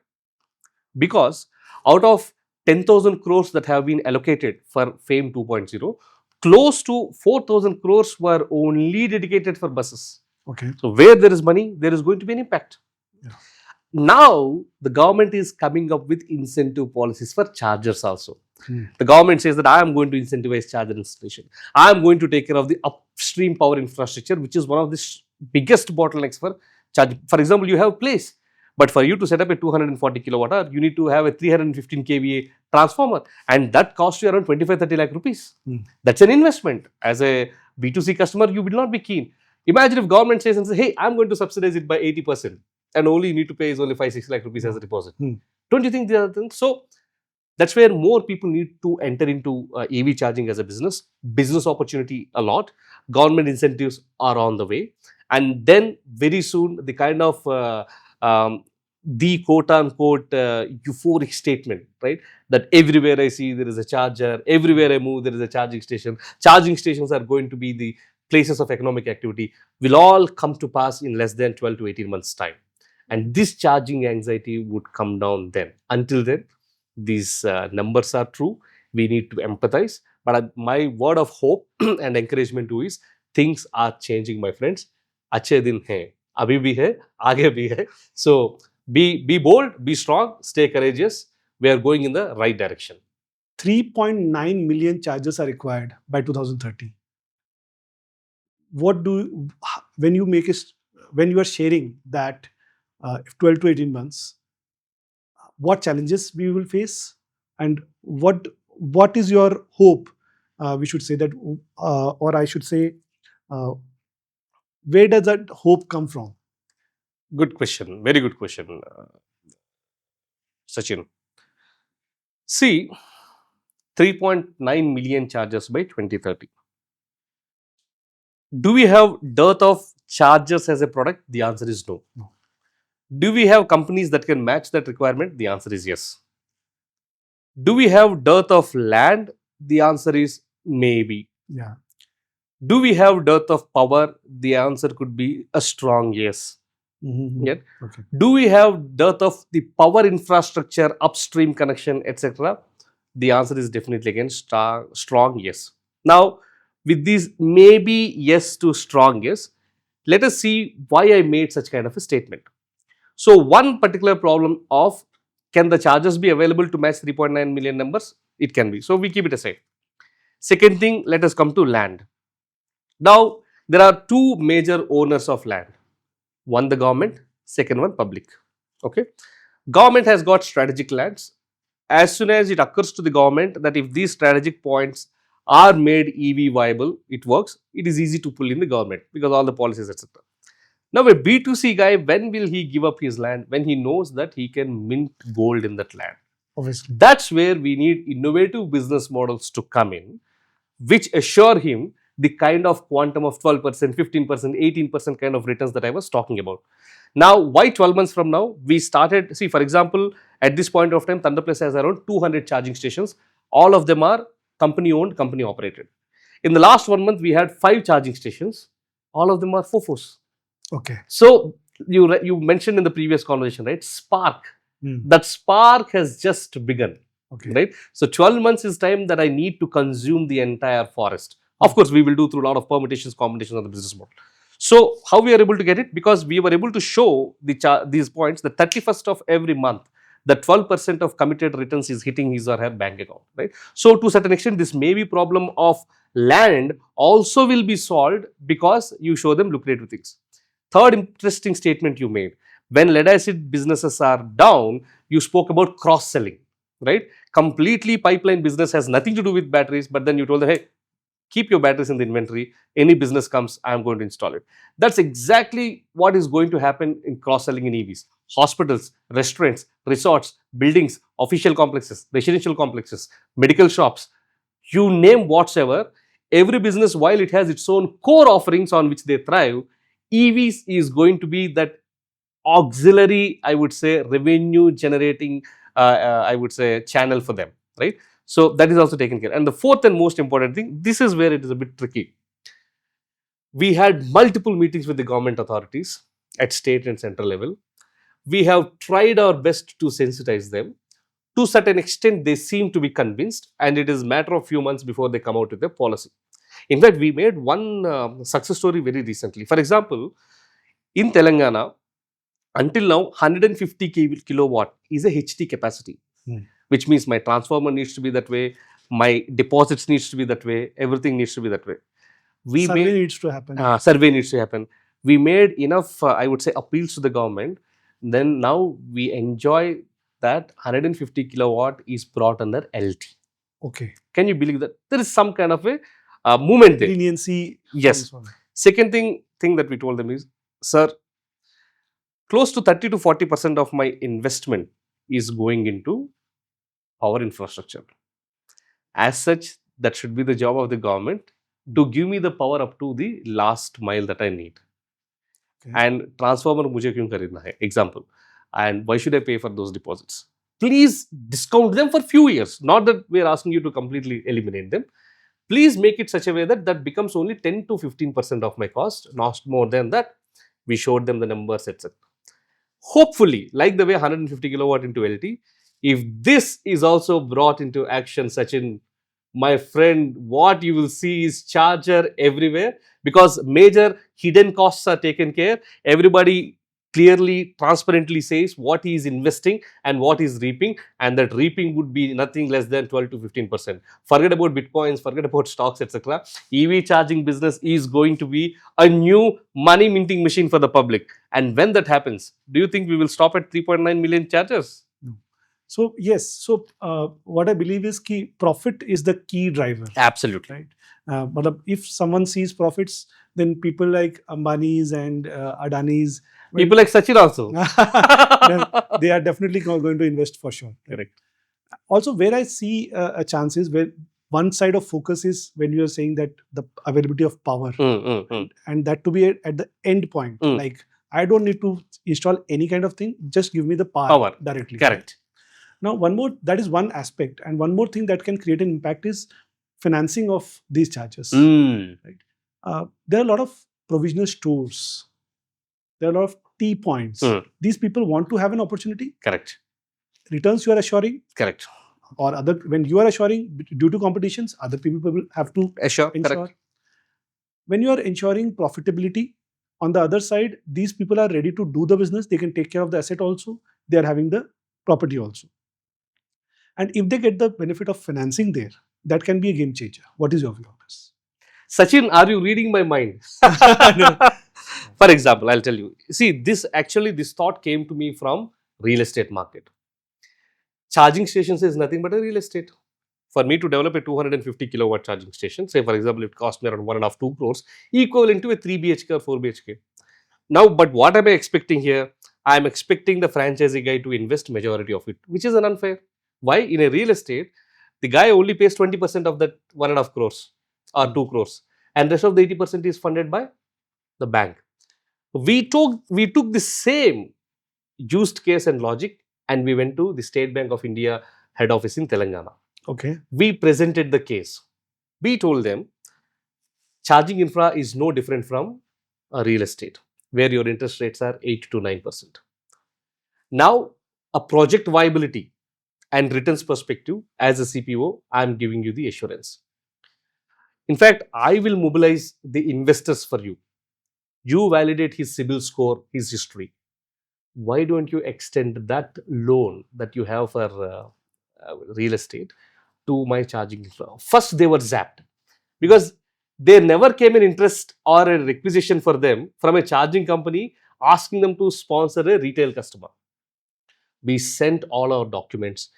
Because out of 10,000 crores that have been allocated for FAME 2.0, close to 4,000 crores were only dedicated for buses. Okay. So where there is money, there is going to be an impact. Yeah. Now, the government is coming up with incentive policies for chargers also. The government says that I am going to incentivize charger installation. I am going to take care of the upstream power infrastructure, which is one of the biggest bottlenecks for charging. For example, you have place, but for you to set up a 240 kilowatt hour, you need to have a 315 kVA transformer, and that costs you around 25-30 lakh rupees. That's an investment. As a B2C customer, you will not be keen. Imagine if government says and says, hey, I'm going to subsidize it by 80%, and only you need to pay is only 5-6 lakh rupees as a deposit. Don't you think the other thing? So That's where more people need to enter into EV charging as a business opportunity a lot. Government incentives are on the way. And then very soon, the kind of um, the quote unquote euphoric statement, right? That everywhere I see there is a charger, everywhere I move there is a charging station. Charging stations are going to be the places of economic activity, will all come to pass in less than 12 to 18 months' time. And this charging anxiety would come down then. Until then, these numbers are true. We need to empathize. But my word of hope and encouragement to is things are changing, my friends. अच्छे दिन हैं, अभी भी है, आगे भी है. So be bold, be strong, stay courageous. We are going in the right direction. 3.9 million chargers are required by 2030. What do when you make it when you are sharing that 12 to 18 months, what challenges we will face, and what is your hope? We should say that, or I should say, uh, where does that hope come from? Good question. Very good question, Sachin. See, 3.9 million chargers by 2030. Do we have dearth of chargers as a product? The answer is no. No. Do we have companies that can match that requirement? The answer is yes. Do we have dearth of land? The answer is maybe. Yeah. Do we have dearth of power? The answer could be a strong yes. Mhm. Yeah. Okay. Do we have dearth of the power infrastructure, upstream connection, etc.? The answer is definitely again strong yes. Now, with these maybe yes to strong yes, let us see why I made such kind of a statement. So, one particular problem of can the charges be available to match 3.9 million numbers? It can be. So, we keep it aside. Second thing, let us come to land. Now, there are two major owners of land. One the government, second one public. Okay. Government has got strategic lands. As soon as it occurs to the government that if these strategic points are made EV viable, it works, it is easy to pull in the government because all the policies, etc. Now, a B2C guy, when will he give up his land? When he knows that he can mint gold in that land. Obviously. That's where we need innovative business models to come in, which assure him the kind of quantum of 12%, 15%, 18% kind of returns that I was talking about. Now, why 12 months from now? We started, see, for example, at this point of time, ThunderPlus has around 200 charging stations. All of them are company owned, company operated. In the last 1 month, we had 5 charging stations. All of them are FOFOs. Okay. So, you mentioned in the previous conversation, right? Spark. That spark has just begun. Okay. Right. So 12 months is time that I need to consume the entire forest. Of course, we will do through a lot of permutations, combinations of the business model. So how we are able to get it? Because we were able to show these points, the 31st of every month, the 12% of committed returns is hitting his or her bank account, right? So to a certain extent, this maybe problem of land also will be solved because you show them lucrative things. Third interesting statement you made, when lead acid businesses are down, you spoke about cross-selling, right? Completely pipeline business has nothing to do with batteries, but then you told them, hey, keep your batteries in the inventory. Any business comes, I am going to install it. That's exactly what is going to happen in cross-selling in EVs. Hospitals, restaurants, resorts, buildings, official complexes, residential complexes, medical shops, you name whatsoever, every business, while it has its own core offerings on which they thrive, EVs is going to be that auxiliary, I would say, revenue generating, I would say, channel for them, right? So that is also taken care. And the fourth and most important thing, this is where it is a bit tricky. We had multiple meetings with the government authorities at state and central level. We have tried our best to sensitize them. To a certain extent, they seem to be convinced, and it is a matter of few months before they come out with their policy. In fact, we made one success story very recently. For example, in Telangana, until now, 150 kilowatt is a HT capacity, which means my transformer needs to be that way, my deposits needs to be that way, everything needs to be that way. Survey needs to happen. Survey needs to happen. We made enough, I would say, appeals to the government. Then now we enjoy that 150 kilowatt is brought under LT. Okay. Can you believe that? There is some kind of a movement there. Leniency. Yes. Second thing that we told them is, sir, close to 30 to 40% of my investment is going into power infrastructure. As such, that should be the job of the government to give me the power up to the last mile that I need. Okay. And transformer मुझे क्यों खरीदना है? Example. And why should I pay for those deposits? Please discount them for few years. Not that we are asking you to completely eliminate them. Please make it such a way that that becomes only 10 to 15% of my cost, not more than that. We showed them the numbers, etc. Hopefully, like the way 150 kilowatt into LT, if this is also brought into action, Sachin, my friend, what you will see is charger everywhere, because major hidden costs are taken care. Everybody clearly, transparently says what he is investing and what he is reaping, and that reaping would be nothing less than 12 to 15%. Forget about bitcoins, forget about stocks, etc. EV charging business is going to be a new money minting machine for the public. And when that happens, do you think we will stop at 3.9 million chargers? So yes, so what I believe is key profit is the key driver. Absolutely. Right. But if someone sees profits, then people like Ambani's and Adani's, People like Sachin also. they are definitely going to invest for sure. Correct. Also, where I see a chance is where one side of focus is when you are saying that the availability of power, and that to be at the end point. Like I don't need to install any kind of thing; just give me the power directly. Correct. Now, that is one aspect, and one more thing that can create an impact is financing of these charges. Right? There are a lot of provisional stores. There are a lot of T points. These people want to have an opportunity. Correct. Returns you are assuring. Correct. Or when you are assuring due to competitions, other people will have to ensure. Correct. When you are ensuring profitability, on the other side, these people are ready to do the business. They can take care of the asset also. They are having the property also. And if they get the benefit of financing there, that can be a game changer. What is your view on this? Sachin, are you reading my mind? For example, I'll tell you. See, this thought came to me from real estate market. Charging stations is nothing but a real estate. For me to develop a 250 kilowatt charging station, say for example, it cost me around 1.5 2 crores, equivalent to a 3 BHK or 4 BHK. Now, but what am I expecting here? I am expecting the franchisee guy to invest majority of it, which is an unfair. Why? In a real estate, the guy only pays 20% of that 1.5 crores or 2 crores, and rest of the 80% is funded by the bank. We took the same used case and logic, and we went to the State Bank of India head office in Telangana. Okay. We presented the case. We told them charging infra is no different from a real estate, where your interest rates are 8 to 9%. Now, a project viability and returns perspective, as a CPO, I am giving you the assurance. In fact, I will mobilize the investors for you. You validate his CIBIL score, his history. Why don't you extend that loan that you have for real estate to my charging infra? First, they were zapped because there never came an interest or a requisition for them from a charging company asking them to sponsor a retail customer. We sent all our documents.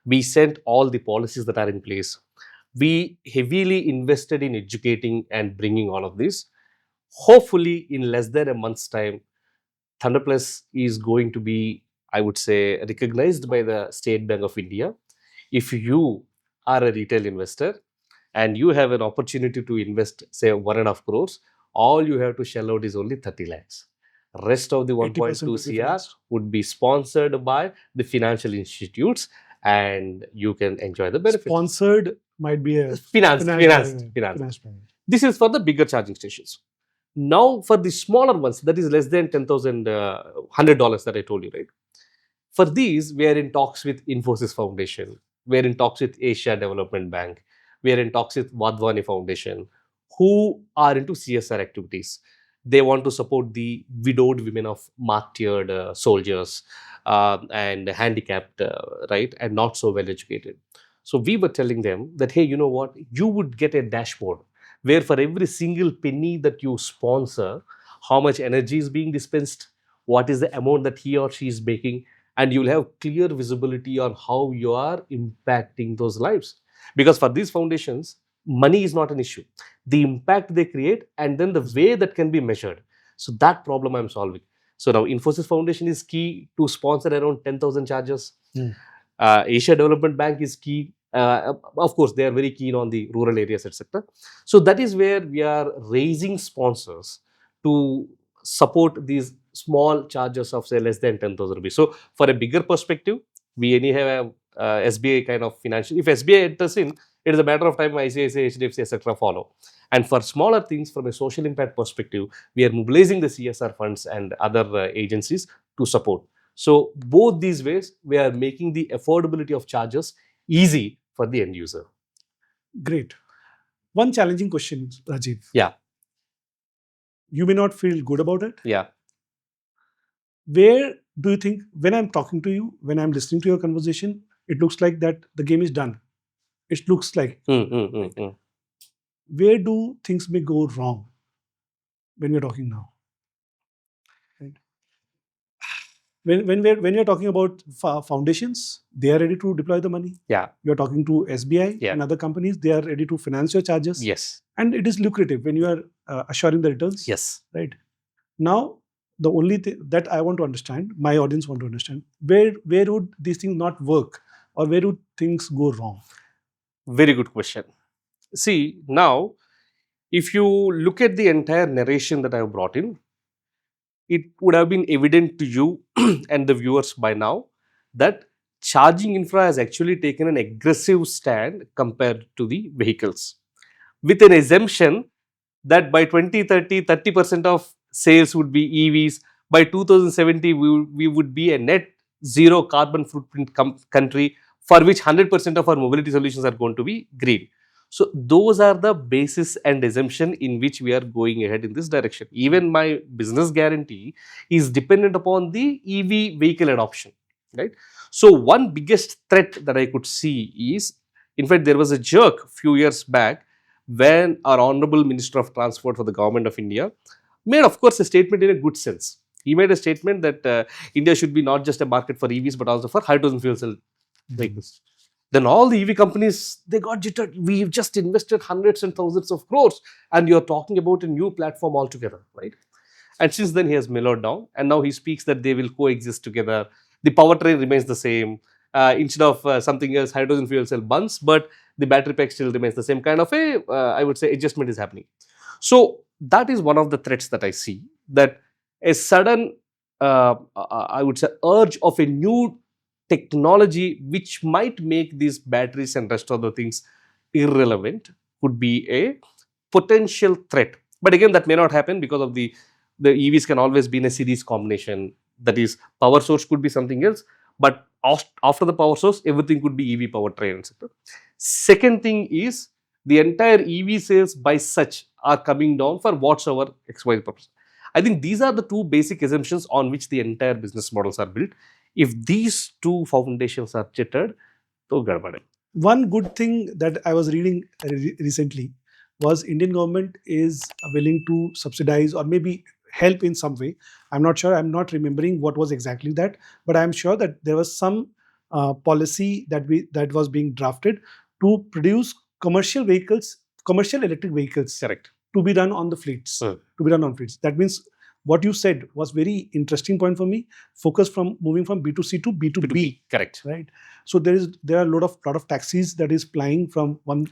We sent all the policies that are in place. We heavily invested in educating and bringing all of this. Hopefully, in less than a month's time, ThunderPlus is going to be, I would say, recognized by the State Bank of India. If you are a retail investor and you have an opportunity to invest, say, 1.5 crores, all you have to shell out is only 30 lakhs. Rest of the 1.2 CR would be sponsored by the financial institutes, and you can enjoy the benefits. Sponsored might be a financed. This is for the bigger charging stations. Now, for the smaller ones, that is less than $10,000, $100 that I told you, right? For these, we are in talks with Infosys Foundation. We are in talks with Asia Development Bank. We are in talks with Vadvani Foundation, who are into CSR activities. They want to support the widowed women of martyred soldiers and handicapped, right, and not so well educated. So we were telling them that, hey, you know what? You would get a dashboard where for every single penny that you sponsor, how much energy is being dispensed, what is the amount that he or she is making, and you'll have clear visibility on how you are impacting those lives. Because for these foundations, money is not an issue. The impact they create and then the way that can be measured. So that problem I'm solving. So now Infosys Foundation is key to sponsor around 10,000 chargers. Asia Development Bank is key. Of course, they are very keen on the rural areas, etc. So that is where we are raising sponsors to support these small charges of say less than 10,000 rupees. So for a bigger perspective, we anyhow have SBI kind of financial. If SBI enters in, it is a matter of time ICICI, HDFC, etc. follow. And for smaller things, from a social impact perspective, we are mobilizing the CSR funds and other agencies to support. So both these ways, we are making the affordability of charges easy for the end user. Great. One challenging question, Rajiv. Yeah. You may not feel good about it. Yeah. Where do you think, when I'm talking to you, when I'm listening to your conversation, it looks like that the game is done. It looks like. Where do things may go wrong when we're talking now? Right. When you're talking about foundations, they are ready to deploy the money. Yeah. You're talking to SBI Yeah. and other companies, they are ready to finance your charges. Yes. And it is lucrative when you are assuring the returns. Yes. Right. Now, the only thing that I want to understand, my audience want to understand, where would these things not work, or where would things go wrong? Very good question. See, now, if you look at the entire narration that I have brought in, it would have been evident to you and the viewers by now that charging infra has actually taken an aggressive stand compared to the vehicles, with an assumption that by 2030, 30% of sales would be EVs. By 2070, we would be a net zero carbon footprint country, for which 100% of our mobility solutions are going to be green. So those are the basis and assumption in which we are going ahead in this direction. Even my business guarantee is dependent upon the EV vehicle adoption, right? So one biggest threat that I could see is, in fact, there was a jerk few years back when our Honorable Minister of Transport for the Government of India made, of course, a statement in a good sense. He made a statement that India should be not just a market for EVs, but also for hydrogen fuel cell vehicles. Then all the EV companies, they got jittered. We've just invested hundreds and thousands of crores, and you're talking about a new platform altogether, right? And since then, he has mellowed down, and now he speaks that they will coexist together. The powertrain remains the same. Instead of something else, hydrogen fuel cell buns, but the battery pack still remains the same. Kind of a, I would say, adjustment is happening. So that is one of the threats that I see, that a sudden, I would say, urge of a new technology which might make these batteries and rest of the things irrelevant could be a potential threat. But again, that may not happen because of the EVs can always be in a series combination. That is, power source could be something else, but after the power source, everything could be EV powertrain, etc. Second thing is, the entire EV sales by such are coming down for whatsoever XY purpose. I think these are the two basic assumptions on which the entire business models are built. If these two foundations are jittered, to gadbad. One good thing that I was reading recently was Indian government is willing to subsidize or maybe help in some way. I'm not sure. I'm not remembering what was exactly that, but I'm sure that there was some policy that was being drafted to produce commercial vehicles, commercial electric vehicles. Correct. To be done on the fleets. To be done on fleets. That means what you said was very interesting point for me. Focus from moving from B2C to B2B. Correct. Right. So there are a lot of taxis that is plying from one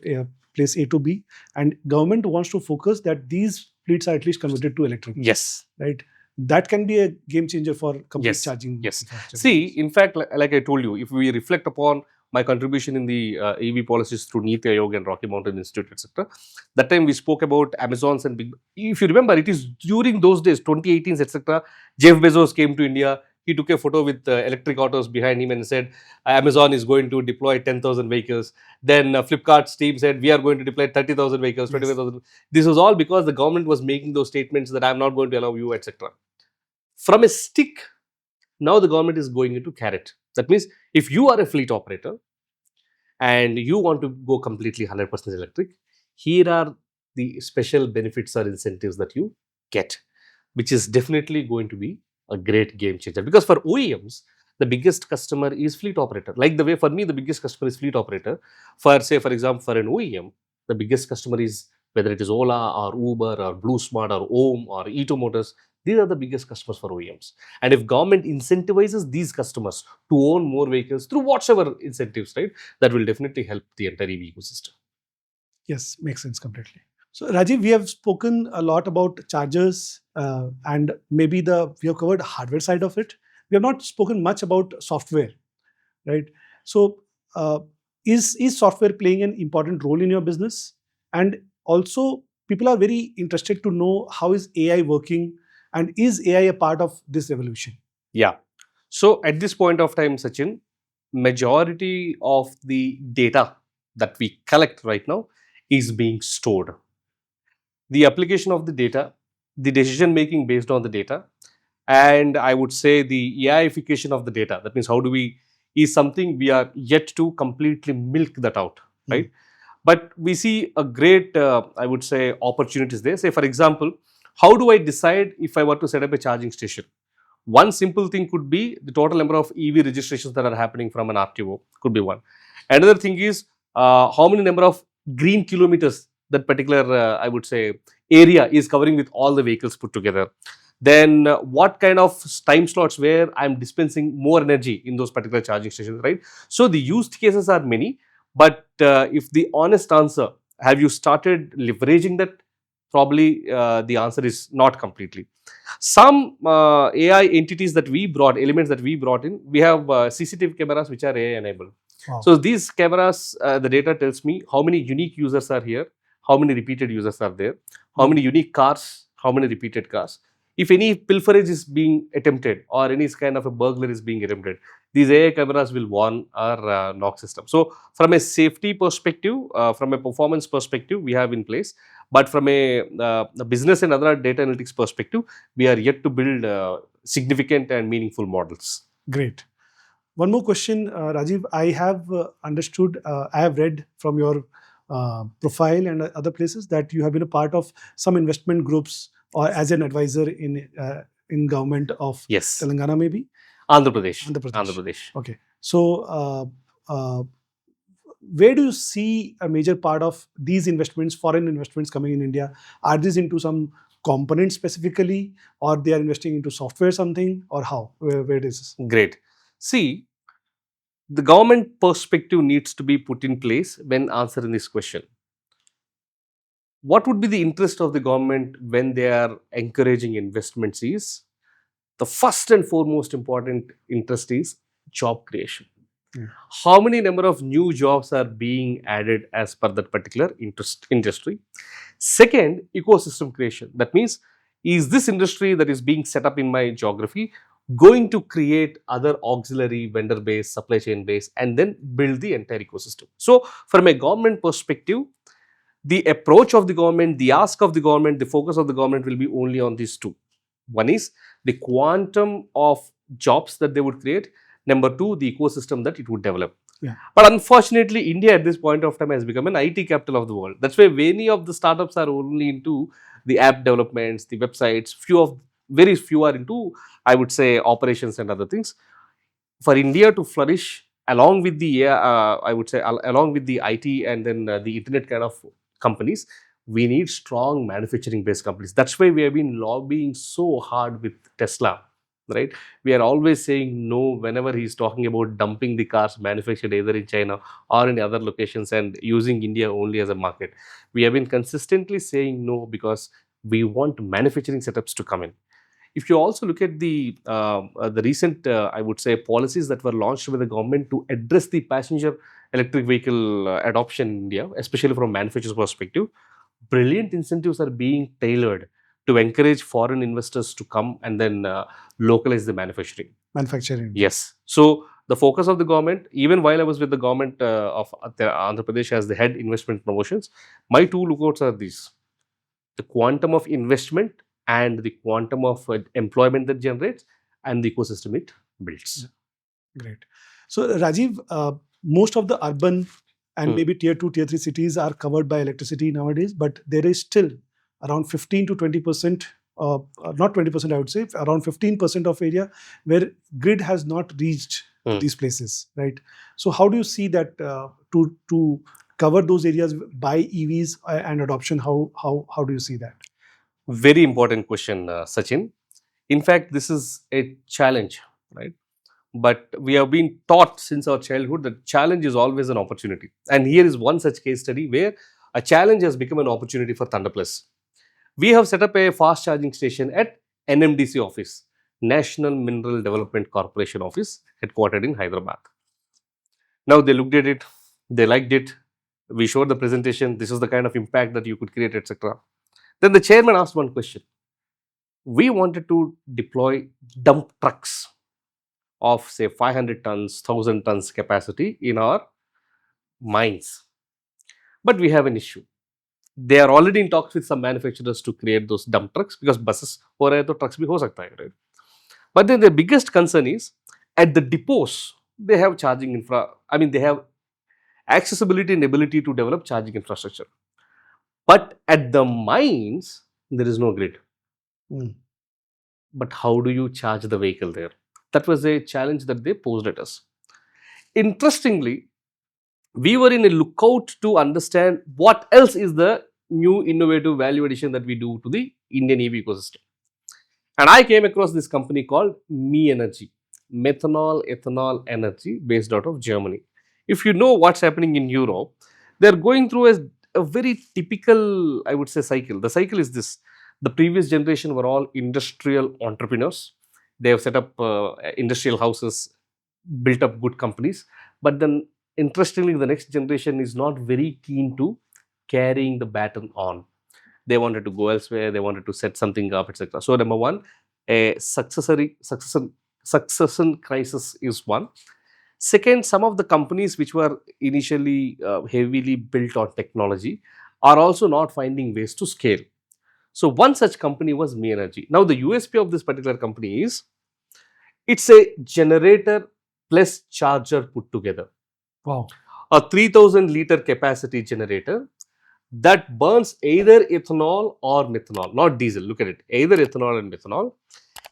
place A to B, and government wants to focus that these fleets are at least converted to electric. Yes. Right. That can be a game changer for complete charging. Yes. See, in fact, like I told you, if we reflect upon my contribution in the EV policies through Niti Aayog and Rocky Mountain Institute, etc. That time we spoke about Amazon's and big. If you remember, it is during those days, 2018, etc. Jeff Bezos came to India. He took a photo with electric autos behind him and said, Amazon is going to deploy 10,000 vehicles. Then Flipkart's team said, we are going to deploy 30,000 vehicles, 25,000. This was all because the government was making those statements that I am not going to allow you, etc. From a stick, now the government is going into carrot. That means if you are a fleet operator and you want to go completely 100% electric, here are the special benefits or incentives that you get, which is definitely going to be a great game changer. Because for OEMs, the biggest customer is fleet operator. Like the way for me, the biggest customer is fleet operator. For say, for example, for an OEM, the biggest customer is whether it is Ola or Uber or Blue Smart or OHM or E2 Motors, These are the biggest customers for OEMs. And if government incentivizes these customers to own more vehicles through whatever incentives, right, that will definitely help the entire EV ecosystem. Yes, makes sense completely. So Rajiv, we have spoken a lot about chargers and maybe we have covered hardware side of it. We have not spoken much about software, right? So uh, is software playing an important role in your business? And also, people are very interested to know how is AI working, and is AI a part of this revolution? Yeah. So at this point of time, Sachin, majority of the data that we collect right now is being stored. The application of the data, the decision making based on the data, and I would say the AIification of the data. That means how do we is something we are yet to completely milk that out, right? But we see a great, I would say, opportunities there. Say, for example, how do I decide if I were to set up a charging station? One simple thing could be the total number of EV registrations that are happening from an RTO, could be one. Another thing is how many number of green kilometers that particular, I would say, area is covering with all the vehicles put together. Then what kind of time slots where I'm dispensing more energy in those particular charging stations, right? So the used cases are many, but if the honest answer, have you started leveraging that? Probably the answer is not completely. Some AI entities that we brought, elements that we brought in, we have CCTV cameras which are AI enabled. Wow. So these cameras, the data tells me how many unique users are here, how many repeated users are there, how many unique cars, how many repeated cars. If any pilferage is being attempted or any kind of a burglar is being attempted, these AI cameras will warn our knock system. So from a safety perspective, from a performance perspective, we have in place. But from a business and other data analytics perspective, we are yet to build significant and meaningful models. Great. One more question, Rajiv. I have understood, I have read from your profile and other places that you have been a part of some investment groups or as an advisor in government of Yes. Telangana, maybe? Andhra Pradesh. Andhra Pradesh. Andhra Pradesh. Okay. So, where do you see a major part of these investments, foreign investments coming in India? Are these into some components specifically, or they are investing into software something, or how? Where is this? Great. See, the government perspective needs to be put in place when answering this question. What would be the interest of the government when they are encouraging investments is the first and foremost important interest is job creation. Yeah. How many number of new jobs are being added as per that particular industry? Second, ecosystem creation. That means, is this industry that is being set up in my geography going to create other auxiliary vendor base, supply chain base, and then build the entire ecosystem? So, from a government perspective, the approach of the government, the ask of the government, the focus of the government will be only on these two. One is the quantum of jobs that they would create. Number two, the ecosystem that it would develop. Yeah. But unfortunately, India at this point of time has become an IT capital of the world. That's why many of the startups are only into the app developments, the websites. Very few are into, I would say, operations and other things. For India to flourish along with the, I would say, along with the IT and then the internet kind of companies, we need strong manufacturing based companies. That's why we have been lobbying so hard with Tesla, right? We are always saying no whenever he's talking about dumping the cars manufactured either in China or in other locations and using India only as a market. We have been consistently saying no because we want manufacturing setups to come in. If you also look at the recent, I would say, policies that were launched by the government to address the passenger electric vehicle adoption in India, especially from a manufacturer's perspective, brilliant incentives are being tailored to encourage foreign investors to come and then localize the manufacturing. Manufacturing. Yes. So the focus of the government, even while I was with the government of Andhra Pradesh as the head investment promotions, my two lookouts are these: the quantum of investment and the quantum of employment that generates and the ecosystem it builds. Great. So, Rajiv, most of the urban and maybe tier 2, tier 3 cities are covered by electricity nowadays, but there is still around 15 to 20%, not 20%, I would say, around 15% of area where grid has not reached these places, right? So, how do you see that to cover those areas by EVs and adoption? How do you see that? Very important question, Sachin. In fact, this is a challenge, right? But we have been taught since our childhood that challenge is always an opportunity. And here is one such case study where a challenge has become an opportunity for ThunderPlus. We have set up a fast charging station at NMDC office, National Mineral Development Corporation office, headquartered in Hyderabad. Now they looked at it, they liked it. We showed the presentation. This is the kind of impact that you could create, etc. Then the chairman asked one question. We wanted to deploy dump trucks of say 500 tons, 1000 tons capacity in our mines. But we have an issue. They are already in talks with some manufacturers to create those dump trucks because buses हो रहे हैं तो trucks भी हो सकता है, right? But then the biggest concern is at the depots they have charging infra. I mean they have accessibility and ability to develop charging infrastructure. But at the mines there is no grid. But how do you charge the vehicle there? That was a challenge that they posed at us. Interestingly, we were in a lookout to understand what else is the new innovative value addition that we do to the Indian EV ecosystem. And I came across this company called Me Energy, methanol, ethanol energy based out of Germany. If you know what's happening in Europe, they're going through a very typical, I would say, cycle. The cycle is this. The previous generation were all industrial entrepreneurs. They have set up industrial houses, built up good companies. But then, interestingly, the next generation is not very keen to carrying the baton on. They wanted to go elsewhere. They wanted to set something up, etc. So, number one, a succession crisis is one. Second, some of the companies which were initially heavily built on technology are also not finding ways to scale. So, one such company was Me Energy. Now, the USP of this particular company is it's a generator plus charger put together. Wow. A 3000 liter capacity generator that burns either ethanol or methanol, not diesel. Look at it, either ethanol and methanol.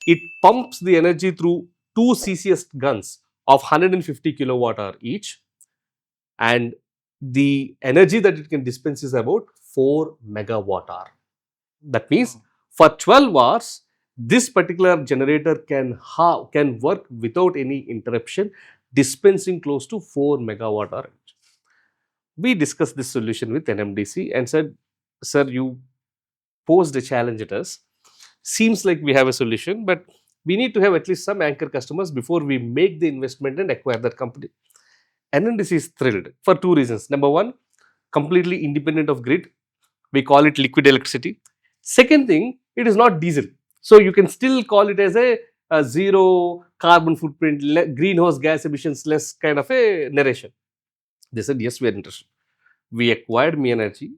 It pumps the energy through two CCS guns of 150 kilowatt hour each, and the energy that it can dispense is about 4 megawatt hour. That means for 12 hours, this particular generator can work without any interruption, dispensing close to 4 megawatt hour. We discussed this solution with NMDC and said, sir, you posed a challenge at us. Seems like we have a solution, but we need to have at least some anchor customers before we make the investment and acquire that company. NMDC is thrilled for two reasons. Number one, completely independent of grid. We call it liquid electricity. Second thing, it is not diesel. So you can still call it as a zero carbon footprint, greenhouse gas emissions less kind of a narration. They said, yes, we are interested. We acquired Me Energy.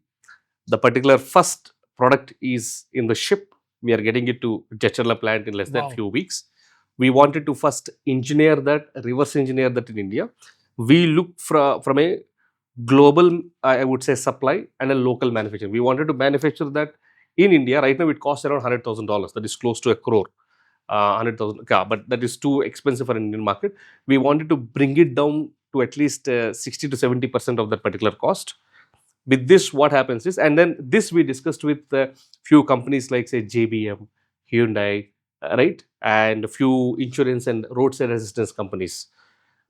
The particular first product is in the ship. We are getting it to Jacharla plant in less than few weeks. We wanted to first engineer that, reverse engineer that in India. We looked from a global, I would say, supply and a local manufacturing. We wanted to manufacture that in India. Right now, it costs around $100,000. That is close to a crore. 100,000, but that is too expensive for Indian market. We wanted to bring it down to at least 60 to 70% of that particular cost. With this, what happens is, and then this we discussed with a few companies like say JBM, Hyundai, right, and a few insurance and roadside assistance companies.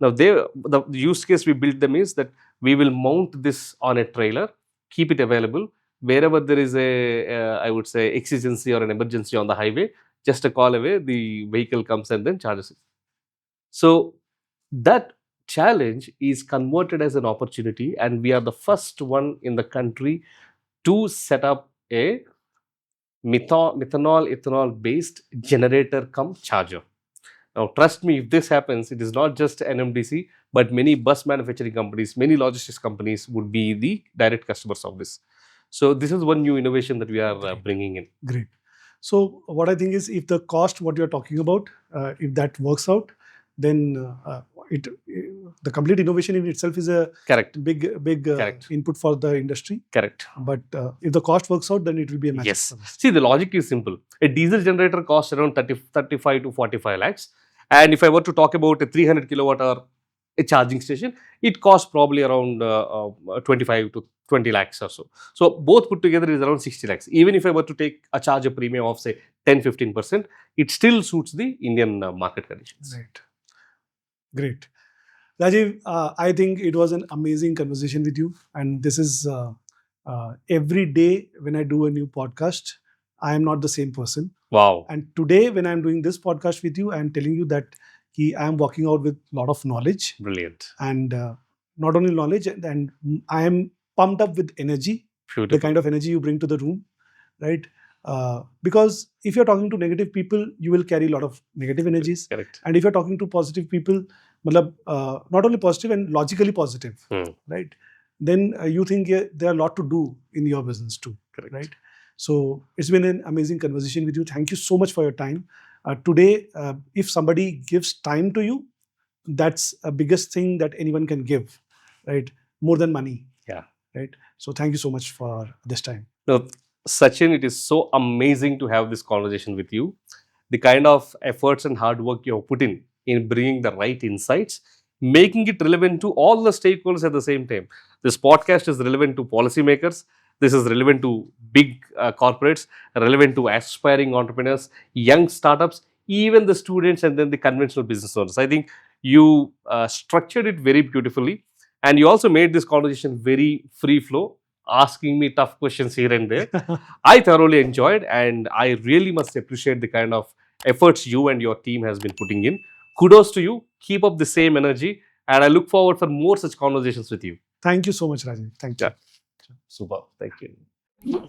Now, the use case we built them is that we will mount this on a trailer, keep it available wherever there is a, I would say, exigency or an emergency on the highway. Just a call away, the vehicle comes and then charges it. So that challenge is converted as an opportunity, and we are the first one in the country to set up a methanol ethanol based generator cum charger. Now, trust me, if this happens, it is not just NMDC, but many bus manufacturing companies, many logistics companies would be the direct customers of this. So this is one new innovation that we are bringing in. Great. So what I think is, if the cost, what you're talking about, if that works out, then the complete innovation in itself is a big input for the industry. Correct. But if the cost works out, then it will be a magic. Yes. See, the logic is simple. A diesel generator costs around 35 to 45 lakhs. And if I were to talk about a 300 kilowatt hour a charging station, it costs probably around 25 to 20 lakhs or so. So both put together is around 60 lakhs. Even if I were to take a charge a premium of say 10-15%, it still suits the Indian market conditions. Right. Great. Rajiv, I think it was an amazing conversation with you. And this is every day when I do a new podcast, I am not the same person. Wow. And today, when I'm doing this podcast with you, I'm telling you that I am walking out with a lot of knowledge. Brilliant. And not only knowledge, and I am pumped up with energy, Beautiful. the kind of energy you bring to the room, right? Because if you're talking to negative people, you will carry a lot of negative energies. Correct. And if you're talking to positive people, not only positive and logically positive, right? Then you think there are a lot to do in your business too, Correct. right? So it's been an amazing conversation with you. Thank you so much for your time. Today, if somebody gives time to you, that's a biggest thing that anyone can give, right? More than money. Yeah. Right. So thank you so much for this time. No, Sachin, it is so amazing to have this conversation with you. The kind of efforts and hard work you have put in bringing the right insights, making it relevant to all the stakeholders at the same time. This podcast is relevant to policymakers. This is relevant to big corporates, relevant to aspiring entrepreneurs, young startups, even the students, and then the conventional business owners. I think you structured it very beautifully, and you also made this conversation very free flow, asking me tough questions here and there. I thoroughly enjoyed, and I really must appreciate the kind of efforts you and your team has been putting in. Kudos to you. Keep up the same energy, and I look forward for more such conversations with you. Thank you so much, Rajeev. Thank you. Yeah. Super. Thank you.